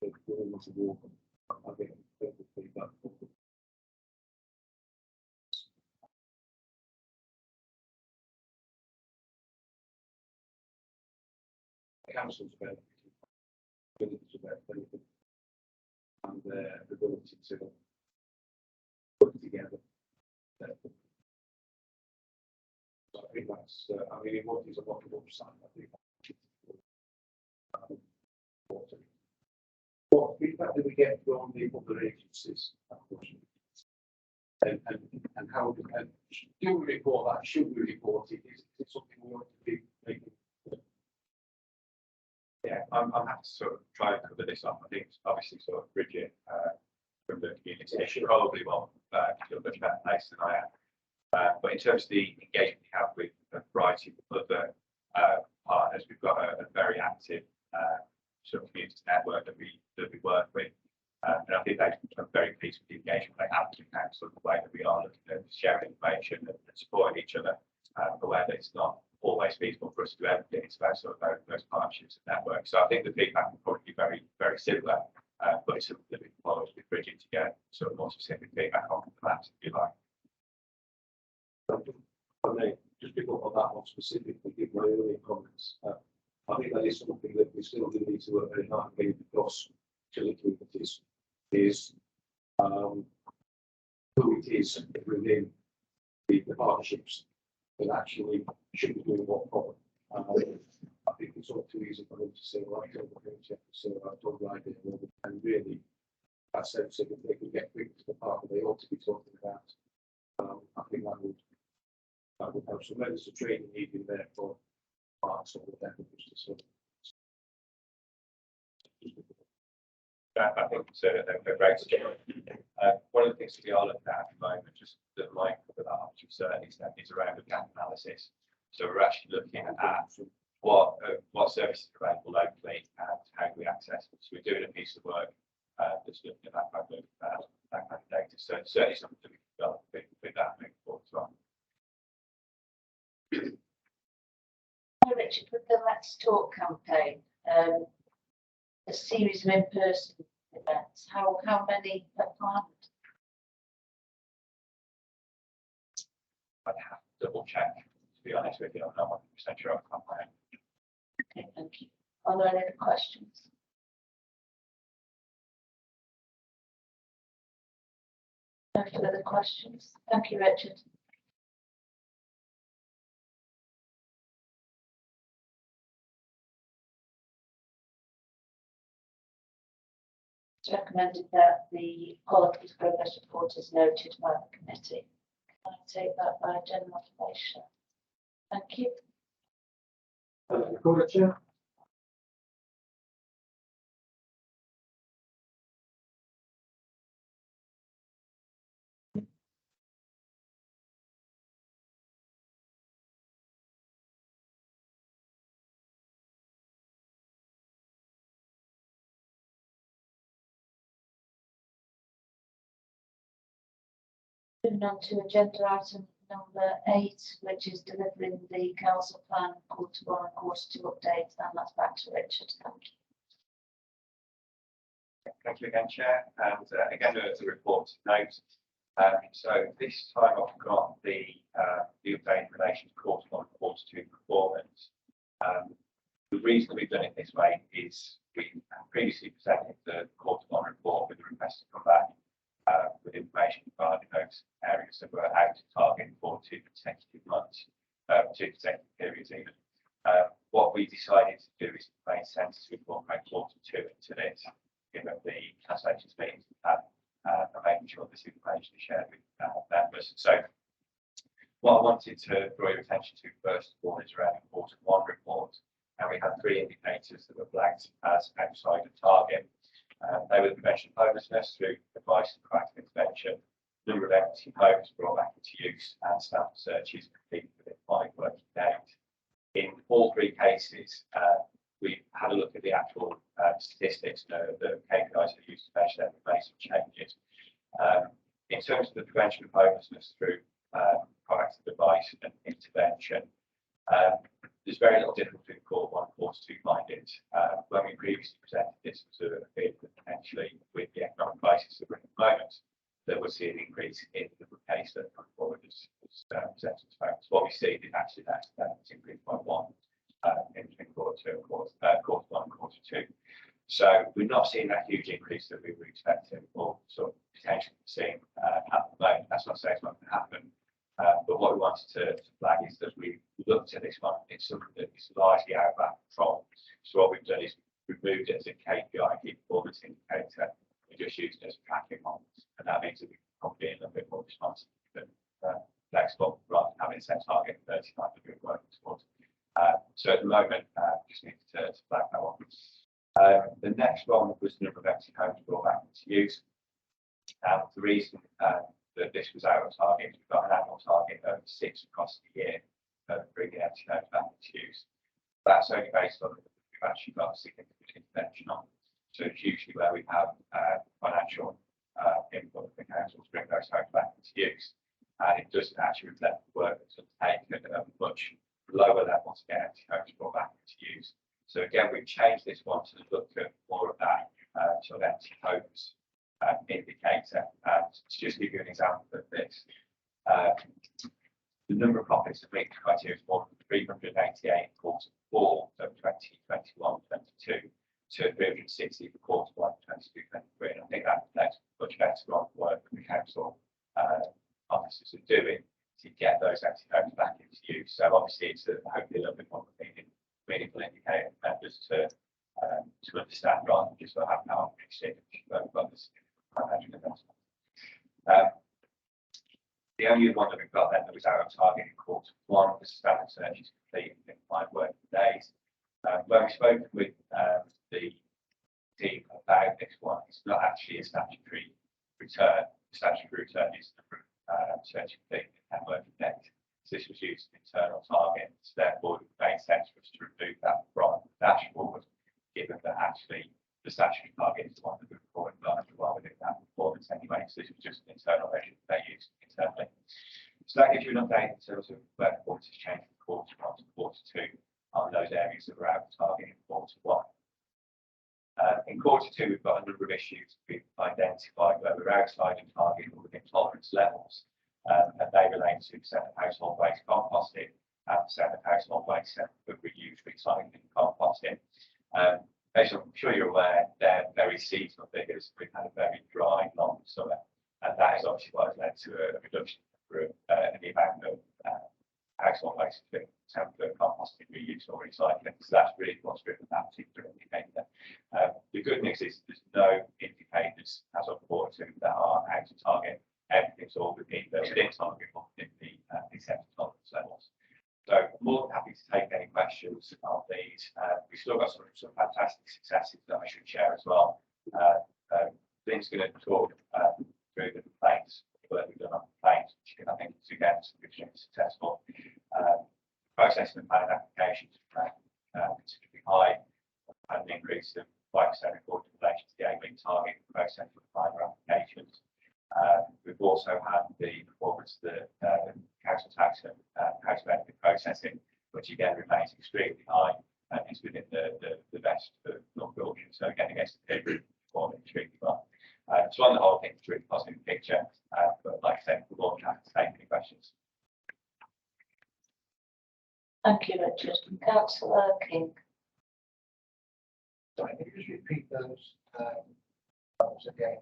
Speaker 7: that will not walk. I get feedback from the councils about villages about anything and their ability to put together. So I think that's, I mean, what is a lot of upside, I think. What feedback do we get from the other agencies? And how do we report that? Should we report it? Is it something we want to be making?
Speaker 9: Yeah, I'm happy to sort of try and cover this off. I think obviously sort of Bridget from the community, she probably will feel much better place than I am. But in terms of the engagement we have with a variety of other partners, we've got a very active sort of community network that we work with. And I think I'm very pleased with the engagement they have with the council, the way that we are looking at sharing information and supporting each other. Aware that it's not always feasible for us to do everything. It's about sort of those partnerships and networks. So I think the feedback will probably be very, very similar, but it's something that we can follow with Bridget to get sort of more specific feedback on that, if you like.
Speaker 7: I may just pick up on that one specifically, give my earlier comments. I think that is something that we still do need to work very hard to get across to the communities is who it is within the partnerships that actually should be doing what problem. I think it's all too easy for them to say, well, I don't want to say, I don't like it, and really, that sense of if they can get quick to the part that they ought to be talking about, I think that would help. So there's a training needed there for parts of the developers to sort of.
Speaker 9: I think it's a great skill. One of the things that we are looking at the moment, just that might cover that up to a certain extent, is around the gap analysis. So we're actually looking at what services are available locally and how we access them. So we're doing a piece of work that's looking at that kind of data. So it's certainly something that we can develop with that moving forward as well.
Speaker 1: Hi Richard, with the Let's Talk campaign, a series of in-person events, how many are planned?
Speaker 9: I'd have to double check, to be honest with you. I'm not 100% sure off the top of my head.
Speaker 1: Okay, thank you. Are there any other questions? No further questions. Thank you, Richard. It's recommended that the quality of progress report is noted by the committee. Can I take that by general information? Thank you.
Speaker 7: Chair.
Speaker 1: Moving on to agenda item number 8, which is delivering the council plan quarter 1 and quarter 2 update, and that's back to Richard. Thank you.
Speaker 9: Thank you again, Chair. And again, there's a report to note. So this time I've got the update in relation to quarter 1 and quarter 2 performance. The reason we've done it this way is we previously presented the quarter 1 report with the request to come back with information regarding those areas that were out to target for 2 consecutive months, 2 consecutive periods even. What we decided to do is it made sense to incorporate quarter 2 into this, given the translations meetings we had, and making sure this information is shared with members. So what I wanted to draw your attention to first of all is around the quarter 1 report, and we had 3 indicators that were flagged as outside of target. They were the prevention of homelessness through advice and proactive intervention, number of empty homes brought back into use, and staff searches completed within 5 working days. In all 3 cases, we had a look at the actual statistics, the KPIs that are used to measure them, and made some changes. In terms of the prevention of homelessness through proactive advice and intervention, there's very little difference between quarter one and quarter two findings. When we previously presented this to a bid that potentially with the economic crisis that we're in at the moment, that we'll see an increase in the case that come forward as presented to folks. What we see is actually that's increased by one in between quarter two and quarter one and quarter two. So we're not seeing that huge increase that we were expecting or sort of potentially seeing at the moment. That's not saying it's not going to happen. But what we wanted to flag is that we looked at this one. It's something that is largely out of our control. So what we've done is removed it as a KPI, key performance indicator. We just used it as a tracking one, and that means that we can probably be a little bit more responsive and flexible rather than having a set target of 35 that we're working towards. So at the moment, just need to flag that one. The next one was the number of empty homes brought back into use. The reason that this was our target, we've got an annual target of 6 across the year of bringing empty homes back into use. That's only based on that we've actually got a significant intervention on. So it's usually where we have financial input from the council to bring those homes back into use. And it doesn't actually reflect the work that's undertaken at a much lower level to get empty homes brought back into use. So again, we've changed this one to look at more of that sort of empty homes indicator. To just give you an example of this, the number of properties that meet the criteria is more than 388 in quarter four of 2021-22 to 360 for quarter one 22-23. And I think that reflects much better on the work that the council officers are doing to get those empty homes back into use. So obviously it's hopefully a little bit more meaningful indicator for members to understand rather than just have now exchange about this. The only one that we've got then that was out of target in quarter one was standard searches completed in 5 working days. When we spoke with the team about this one, it's not actually a statutory return. The statutory return is the search completed in 10 working days. So this was used as an internal target. So therefore, it made sense for us to remove that from the dashboard, given that actually the statutory target is the one that we're reporting well within that performance anyway. So this was just an internal measure that they used internally. So that gives you an update in terms of where performance has changed from quarter one to quarter two on those areas that were out of target in quarter one. In quarter two, we've got a number of issues we've identified where we're outside of target or within tolerance levels. And they relate to % of household waste composting and % of household waste for reuse, recycling, composting. As I'm sure you're aware, they're very seasonal figures. We've had a very dry, long summer, and that is obviously what has led to a reduction in the amount of household waste for composting, reuse, or recycling. So that's really what's driven that particular indicator. The good news is there's no indicators as of quarter two that are out of target. Everything's all within target or within the accepted tolerance levels. So more than happy to take any questions on these. We've still got some fantastic successes that I should share as well. Lynn's going to talk through the complaints, work we've done on complaints, which I think is again extremely successful. Processing and planning applications considerably high, and an increase of 5% recorded in relation to the 8-week target for processing and planning applications. We've also had the performance of the council tax and house benefit processing, which again remains extremely high and is within the best of North Yorkshire. So again, against the peer group, performing extremely well. So on the whole, I think it's a really positive picture. But like I said, we're more than happy to take any questions.
Speaker 8: Thank you, Richard. Councillor King.
Speaker 5: Sorry, can you just repeat those numbers again?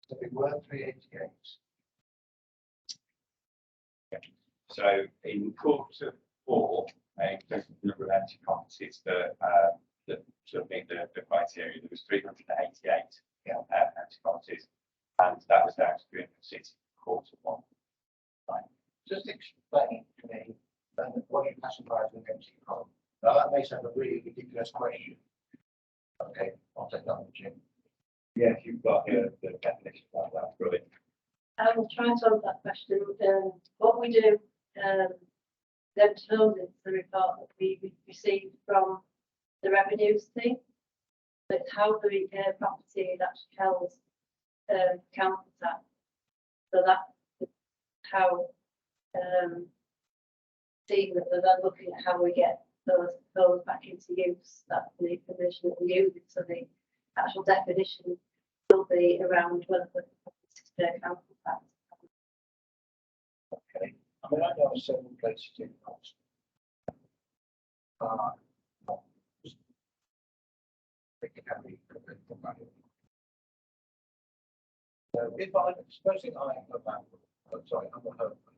Speaker 5: So we were 388.
Speaker 9: So in quarter four, in terms of the number of empty properties that sort of meet the criteria, there was 388 empty properties, and that was down to 360 in quarter one.
Speaker 5: Right. Just explain to me what you classify as an empty property. Now that may sound a really ridiculous question. Okay, I'll take that one, Jim.
Speaker 9: Yeah, if you've got the definition of that, that's brilliant.
Speaker 8: I will try to answer that question. What we do, them told is the report that we received from the revenues team. But how the property is actually held council tax. So that's how team that they're looking at how we get those back into use. That's the provision that we use. So the actual definition will be around whether the properties to pay council tax.
Speaker 5: Okay, I mean, I know several places in Oxford. They can have the money. So if I, supposing I am a landlord, I'm sorry, I'm a homeowner,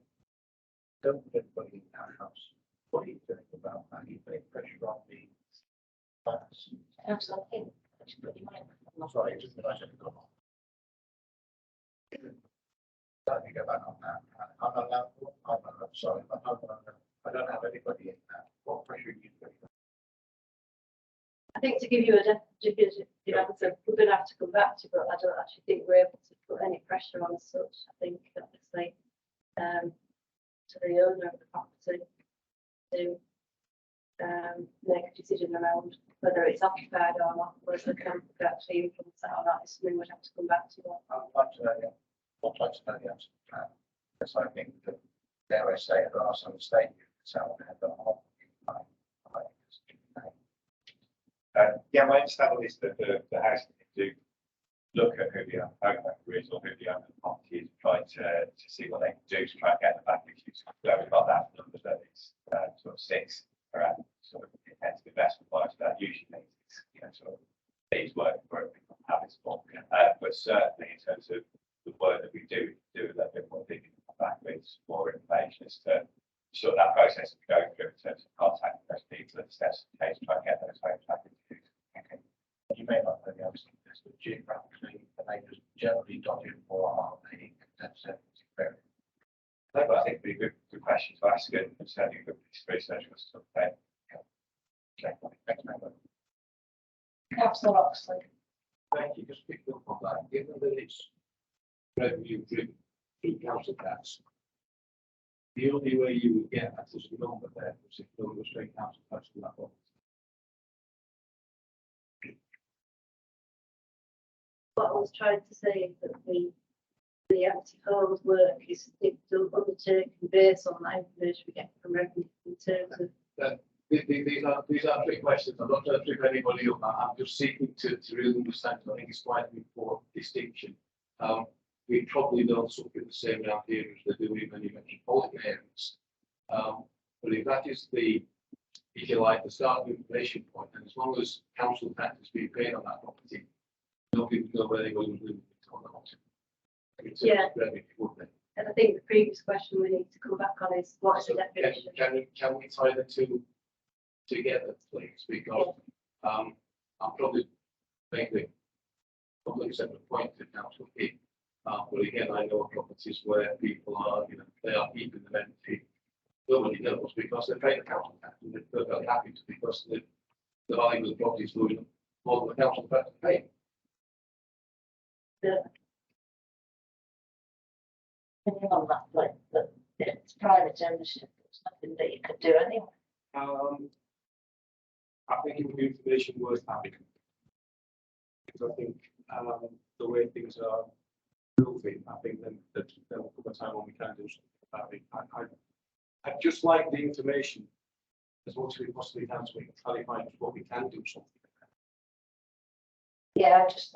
Speaker 5: don't put anybody in our house, what are you doing about that? You putting pressure on the banks?
Speaker 1: Councillor King, which put your microphone on.
Speaker 5: Sorry, just that I should have gone on. Let me go back on that. I'm a landlord, I'm sorry, but I don't have anybody in that. What pressure are you putting on?
Speaker 8: I think to give you a definitive answer, we're going to have to come back to, but I don't actually think we're able to put any pressure on such. I think obviously to the owner of the property to make a decision around whether it's occupied or not, whether the council could actually influence that or not, is something we'd have to come back to.
Speaker 5: I'd like to know the answer to that, because I think that, dare I say, there are some statements out there that are
Speaker 9: Yeah, my understanding is that the house do look at who the owner is or who the owner of the property is, try to see what they can do to try and get the back issues. So we've got that number that is sort of 6 around sort of intensive investment wise. That usually means it's sort of these work for habitable. But certainly in terms of the work that we do a little bit more digging back with more information as to sort of that process of going through in terms of contacting those people and steps to take to try and get those homes back into use.
Speaker 5: Okay. You may not know the answer to this, but geographically, the neighbours generally dotted or are they very.
Speaker 9: I think it'd be a good question to ask, and certainly a good piece of research for us to obtain.
Speaker 5: Okay, thanks very much.
Speaker 1: Councillor Oxley.
Speaker 7: Thank you. Just picking up on that, given that it's revenue driven through council tax, the only way you would get that is a number there, was if there was straight council tax from that one.
Speaker 8: What I was trying to say is that the active homes work is undertaken based on that information we get from revenue in terms of.
Speaker 7: These are three questions. I'm not trying to trip anybody up. I'm just seeking to really understand. I think it's quite an important distinction. We probably don't something the same around here as they do in many metropolitan areas. But if that is the, if you like, the start information point, and as long as council tax is being paid on that property, nobody would know where they were living or not.
Speaker 8: Yeah.
Speaker 7: Revenue, would they?
Speaker 8: And I think the previous question we need to come back on is what is the definition?
Speaker 7: Can we tie the two together, please? Because I'm probably making a completely separate point to council here. But again, I know properties where people are, they are keeping them empty. Nobody knows because they're paying the council tax and they're very happy to, because the value of the property is going up more than the council tax is paying.
Speaker 8: Yeah.
Speaker 1: On that point, that it's private ownership, there's nothing that you could do anyway.
Speaker 7: I think it would be information worth having. Because I think the way things are moving, I think then there will come a time when we can do something about it. I'd just like the information as much as we possibly can, so we can clarify what we can do something about.
Speaker 1: Yeah, I'm just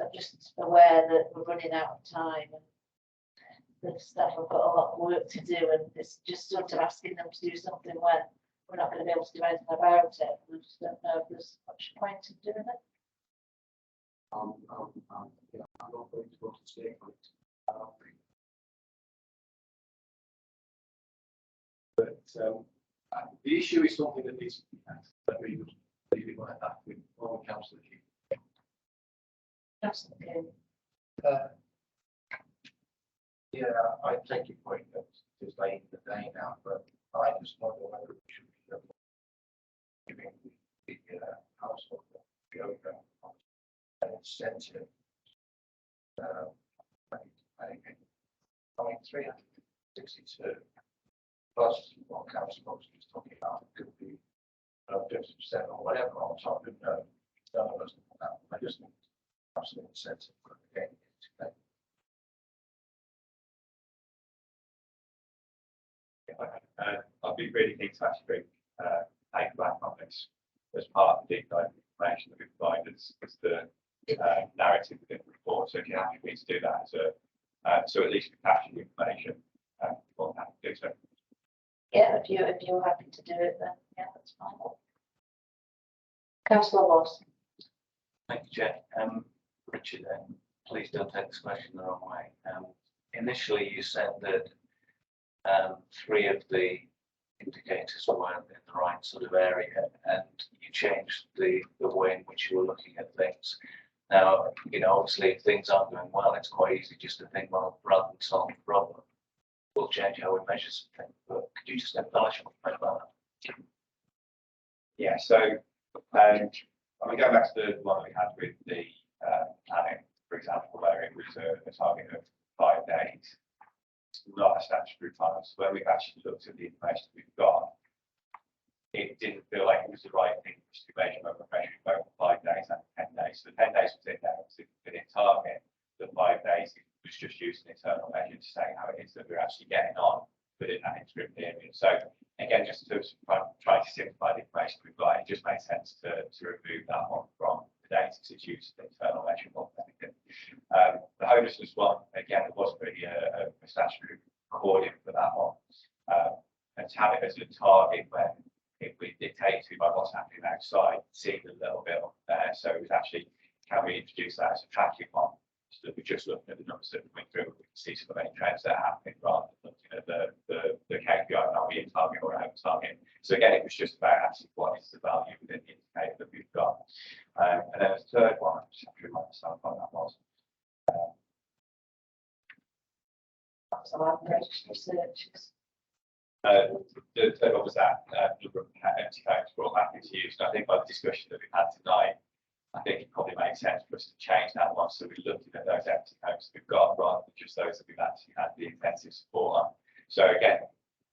Speaker 1: aware that we're running out of time and the staff have got a lot of work to do, and it's just sort of asking them to do something when we're not going to be able to do anything about it. I just don't know if there's much point in doing it.
Speaker 7: I'm not going to go to stake on it. But the issue is something that needs to be asked. Let me just leave it like that with all the councillors here.
Speaker 1: That's okay.
Speaker 5: Yeah, I take your point that it's late in the day now, but I just wonder whether we should be giving the household the owner an incentive. I mean, 362 plus what council is talking about could be 50% or whatever on top of none of us know that. I just think absolute incentive for again today.
Speaker 9: I'll be really keen to actually bring back on the service as part of the deep dive information that we provide as the narrative within the report. So if you're happy for me to do that as a, so at least we capture the information, we'll have to do so.
Speaker 1: Yeah, if you're happy to do it, then yeah, that's fine. Councillor Ross.
Speaker 5: Thank you, Jay. Richard, please don't take this question the wrong way. Initially, you said that 3 of the indicators weren't in the right sort of area, and you changed the way in which you were looking at things. Now, you know, obviously, if things aren't going well, it's quite easy just to think, well, rather than solve the problem, we'll change how we measure something. But could you just embellish what you meant about that?
Speaker 9: Yeah, so I mean, going back to the one we had with the planning, for example, where it was a target of 5 days. It's not a statutory time. So when we've actually looked at the information we've got, it didn't feel like it was the right thing for us to measure when we're measuring both 5 days and 10 days. So 10 days was in there, was within target. The 5 days was just using internal measure to say how it is that we're actually getting on within that interim period. So again, just to try to simplify the information we've got, it just makes sense to remove that one from the data because it's used as an internal measure more than anything. The homelessness one, again, it wasn't really a statutory recording for that one. And to have it as a target when it would dictate to by what's happening outside seemed a little bit up there. So it was actually, can we introduce that as a tracking one? So that we're just looking at the numbers that are coming through, we can see some of the trends that are happening rather than looking at the KPI, are we in target or out of target. So again, it was just about actually what is the value within the indicator that we've got. And then the third one, I just have to remind myself what that was.
Speaker 1: So I'm researchers.
Speaker 9: The third one was that number of empty homes brought back into use. And I think by the discussion that we've had tonight, I think it probably makes sense for us to change that one. So we're looking at those empty homes we've got rather than just those that we've actually had the intensive support on. So again,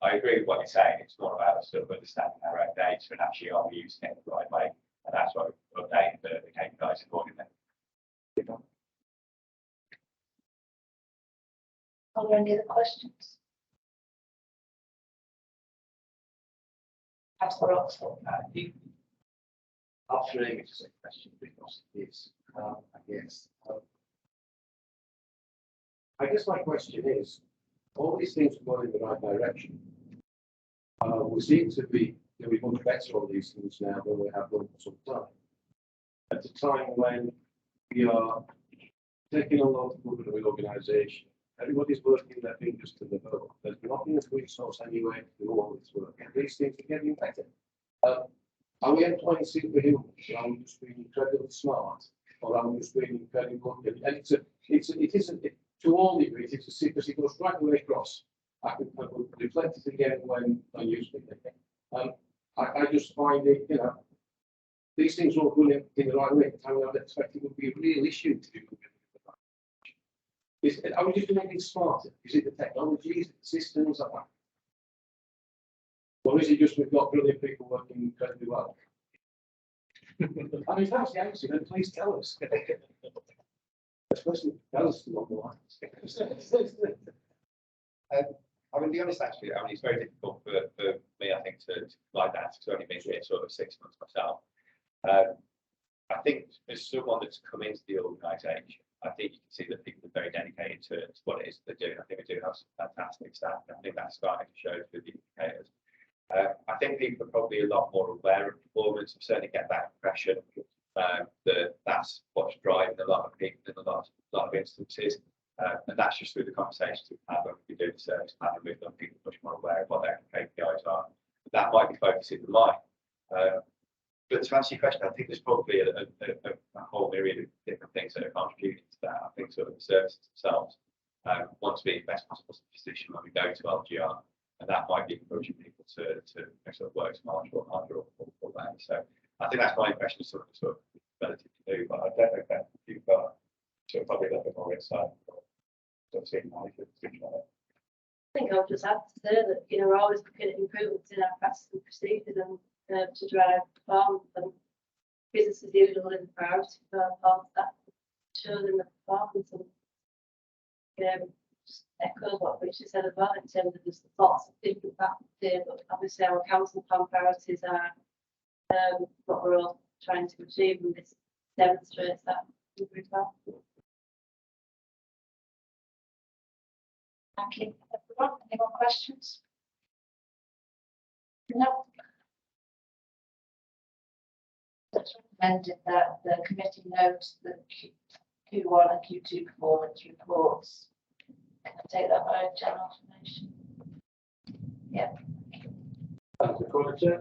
Speaker 9: I agree with what you're saying. It's more about us sort of understanding our own data and actually are we using it the right way. And that's why we've updated the KPIs accordingly.
Speaker 1: Are there any other questions? Councillor Oxford.
Speaker 7: After an interesting question because it is, I guess my question is, all these things are going in the right direction. We seem to be much better on these things now than we have done for some time. At a time when we are taking a lot of good reorganisation, everybody's working their fingers to the bone. There's not enough resource anyway to do all this work, and these things are getting better. Are we employing superhumans? Are we just being incredibly smart, or are we just being incredibly good? And it isn't to all degrees. It's a secret. It goes right the way across. I could reflect it again when you speak again. I just find it, you know, these things all going in the right way. I would expect it would be a real issue to do. Are we just making smarter? Is it the technology? Is it the systems? Or is it just we've got brilliant people working incredibly well? I mean, if that's the answer, then please tell us. Especially tell us along the lines.
Speaker 9: I mean, to be honest, actually, I mean, it's very difficult for me, I think, to provide that because I've only been here sort of 6 months myself. I think as someone that's come into the organisation, I think you can see that people are very dedicated to what it is they're doing. I think we do have some fantastic staff, and I think that's starting to show through the indicators. I think people are probably a lot more aware of performance. I certainly get that impression that that's what's driving a lot of people in a lot of instances. And that's just through the conversations we've had when we do the service planning with them. People are much more aware of what their KPIs are. That might be focusing the mind. But to answer your question, I think there's probably a whole myriad of different things that are contributing to that. I think sort of the services themselves want to be in the best possible position when we go to LGR. And that might be encouraging people to sort of work smarter or harder or that. So I think that's my impression of sort of relatively new, but I don't know if you've got sort of probably a little bit more insight or sort of seeing how you could think about it.
Speaker 8: I think I'll just have to say that, you know, we're always looking at improvements in our practice and procedures and to drive performance, and business as usual is a priority for our farm staff, show them the performance, and just echo what Richard said as well in terms of just lots of different factors here, but obviously our council plan priorities are what we're all trying to achieve, and this demonstrates that really well.
Speaker 1: Thank you. Everyone, any more questions? No. It's recommended that the committee notes the Q1 and Q2 performance reports. Can I take that by general information? Yeah.
Speaker 7: Councillor Cornicher.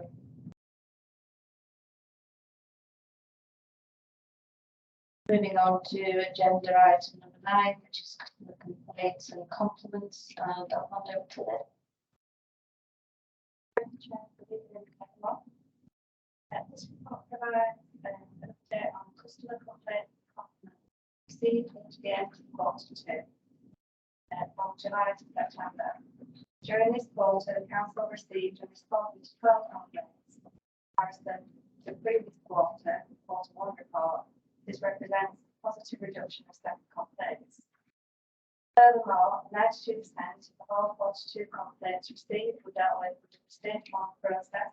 Speaker 1: Moving on to agenda item number 9, which is customer complaints and compliments, and I'll hand over to Lynn.
Speaker 10: This report provides an update on customer complaints and compliments received into the end of quarter 2 from July to September. During this quarter, the council received and responded to 12 complaints. In comparison to the previous quarter 1 report, this represents a positive reduction of 7 complaints. Furthermore, 92% of all quarter 2 complaints received were dealt with within the stage 1 process,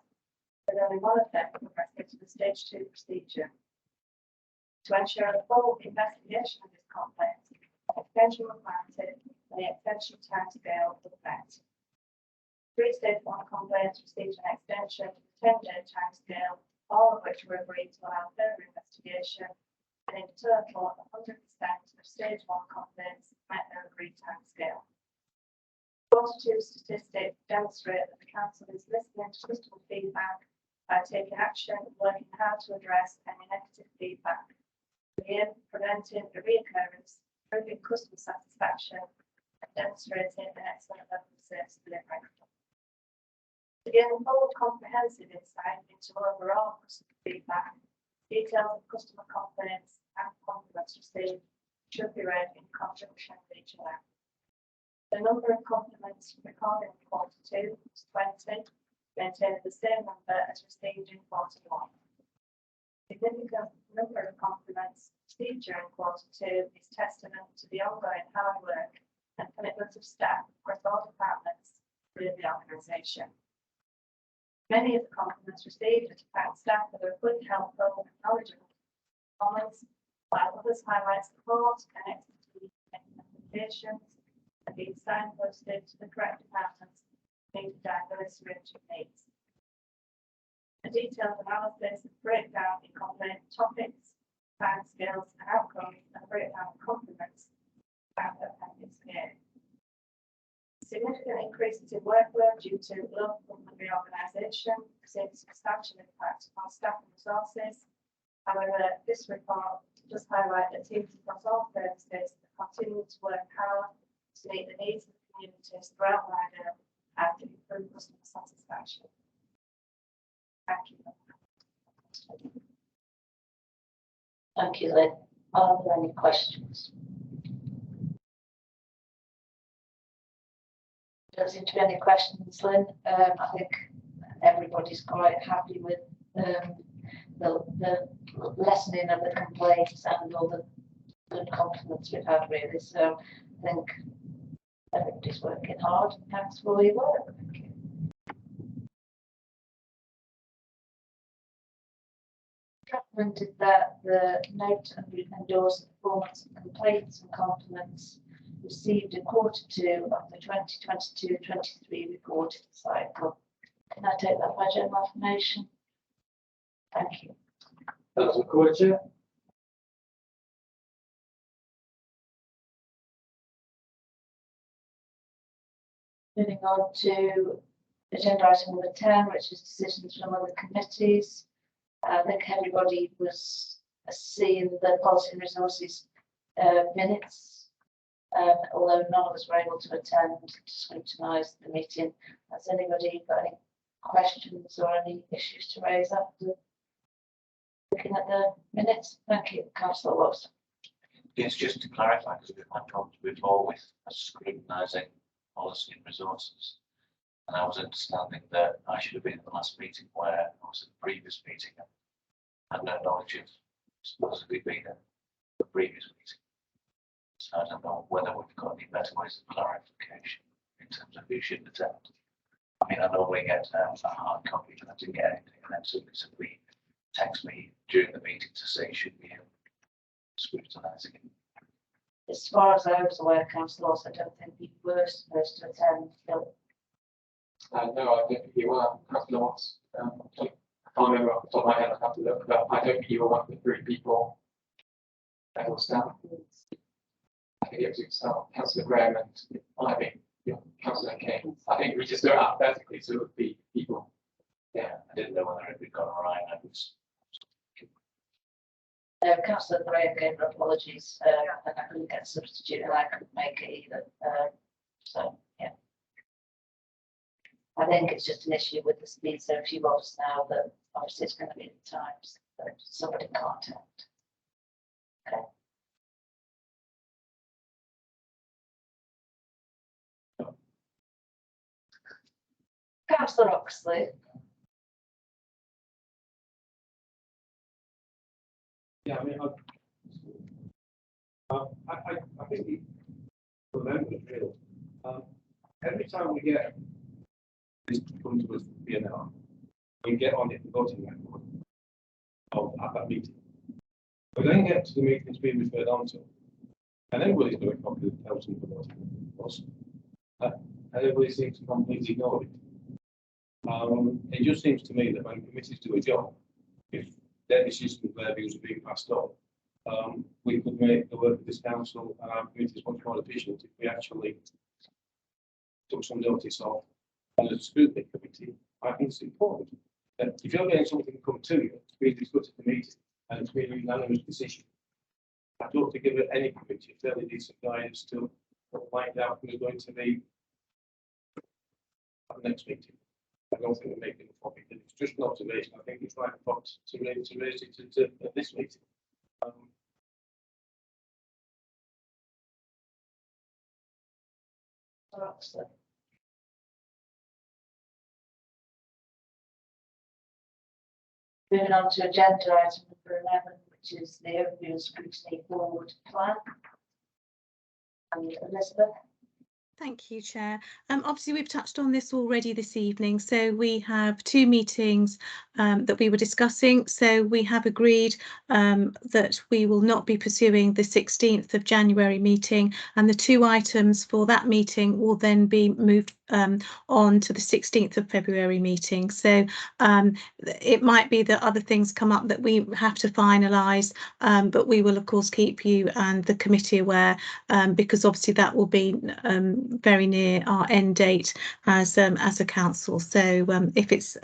Speaker 10: with only one of them progressing to the stage 2 procedure. To ensure a full investigation of this complaint, an extension was granted and the extension timescale was met. 3 stage 1 complaints received an extension to the 10-day timescale, all of which were agreed to allow further investigation, and in total, 100% of stage 1 complaints met their agreed timescale. Quarter 2 statistics demonstrate that the council is listening to customer feedback by taking action and working hard to address any negative feedback, again preventing a reoccurrence, improving customer satisfaction, and demonstrating an excellent level of service delivery. To gain a full comprehensive insight into overall customer feedback, details of customer complaints and compliments received should be read in conjunction with each other. The number of compliments recorded in quarter 2 was 20, maintaining the same number as received in quarter 1. Significant number of compliments received during quarter 2 is testament to the ongoing hard work and commitment of staff across all departments within the organisation. Many of the compliments received are to thank staff for their good, helpful and knowledgeable comments, while others highlight support and expertise in applications and being signposted to the correct departments meet a diverse range of needs. A detailed analysis and breakdown in complaint topics, timescales and outcomes, and breakdown of compliments found at Appendix A. Significant increases in workload due to local government reorganisation has a substantial impact on staff and resources. However, this report does highlight that teams across all services continue to work hard to meet the needs of the communities throughout Wider and to improve customer satisfaction. Thank you.
Speaker 1: Thank you, Lynn. Are there any questions? There doesn't seem to be any questions, Lynn. I think everybody's quite happy with the lessening of the complaints and all the good compliments we've had, really. So I think everybody's working hard. Thanks for all your work. Thank you. Recommended that the note and endorse the performance of complaints and compliments received in quarter 2 of the 2022-23 reporting cycle. Can I take that by general information? Thank you.
Speaker 7: Councillor Cornicher.
Speaker 1: Moving on to agenda item number 10, which is decisions from other committees. I think everybody was seeing the policy and resources minutes, although none of us were able to attend to scrutinise the meeting. Has anybody got any questions or any issues to raise after looking at the minutes? Thank you, Councillor Watts.
Speaker 5: Yes, just to clarify, because we've had problems before with scrutinising policy and resources. And I was understanding that I should have been at the last meeting where I was at the previous meeting and had no knowledge of supposedly being at the previous meeting. So I don't know whether we've got any better ways of clarification in terms of who should attend. I mean, I normally get a hard copy, but I didn't get anything, and then somebody said we text me during the meeting to say should be scrutinising it.
Speaker 1: As far as I was aware, councillors, I don't think we were supposed to attend. So
Speaker 2: No, I don't think you were. Councillor Watts. I can't remember off the top of my head. I have to look, but I don't think you were one of the 3 people that was down. I think it was yourself, Councillor Graham, and I think Councillor King. I think we just do it alphabetically, so it would be people.
Speaker 5: Yeah, I didn't know whether it had gone all right. I was
Speaker 1: Councillor Graham gave her apologies, and I couldn't get a substitute, and I couldn't make it either. So yeah, I think it's just an issue with the speed. So few of us now that obviously it's going to be the times that somebody can't attend. Okay. Councillor Oxley.
Speaker 7: Yeah, I mean, I think we remember the drill. Every time we get this come to us for P&L, we get on it, the voting record at that meeting. We then get to the meetings being referred on to, and everybody's got a copy of the thousand for those reports. Everybody seems to completely ignore it. It just seems to me that when committees do a job, if their decisions, their views are being passed on, we could make the work of this council and our committees much more efficient if we actually took some notice of. And as a scrutiny committee, I think it's important that if you're getting something come to you, to be discussed at the meeting and it's been a unanimous decision, I'd love to give it any committee a fairly decent guidance to find out who's going to be at the next meeting. I don't think we're making a topic. It's just an observation. I think it's right to raise it at this meeting.
Speaker 1: Moving on to agenda item number 11, which is the overview of scrutiny forward plan. And Elizabeth.
Speaker 11: Thank you, Chair. Obviously, we've touched on this already this evening. So we have 2 meetings that we were discussing. So we have agreed that we will not be pursuing the 16th of January meeting, and the 2 items for that meeting will then be moved on to the 16th of February meeting. So it might be that other things come up that we have to finalise, but we will of course keep you and the committee aware, because obviously that will be very near our end date as a council. So if it's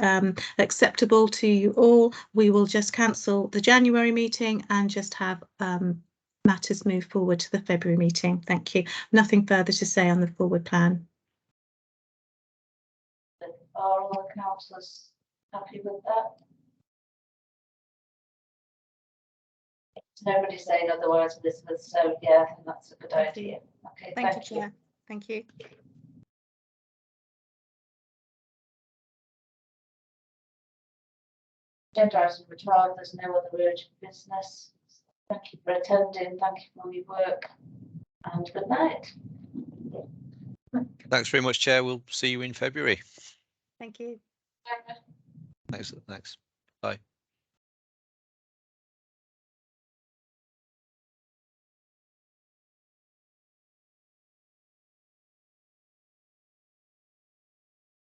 Speaker 11: acceptable to you all, we will just cancel the January meeting and just have matters move forward to the February meeting. Thank you. Nothing further to say on the forward plan.
Speaker 1: Are all the councillors happy with that? Nobody's saying otherwise, Elizabeth, so yeah, I think that's a good idea. Okay,
Speaker 11: Thank you, Chair. Thank you.
Speaker 1: Agenda item number 12, there's no other urgent business. Thank you for attending, thank you for all your work, and good night.
Speaker 4: Thanks very much, Chair. We'll see you in February.
Speaker 11: Thank you.
Speaker 4: Thanks. Bye.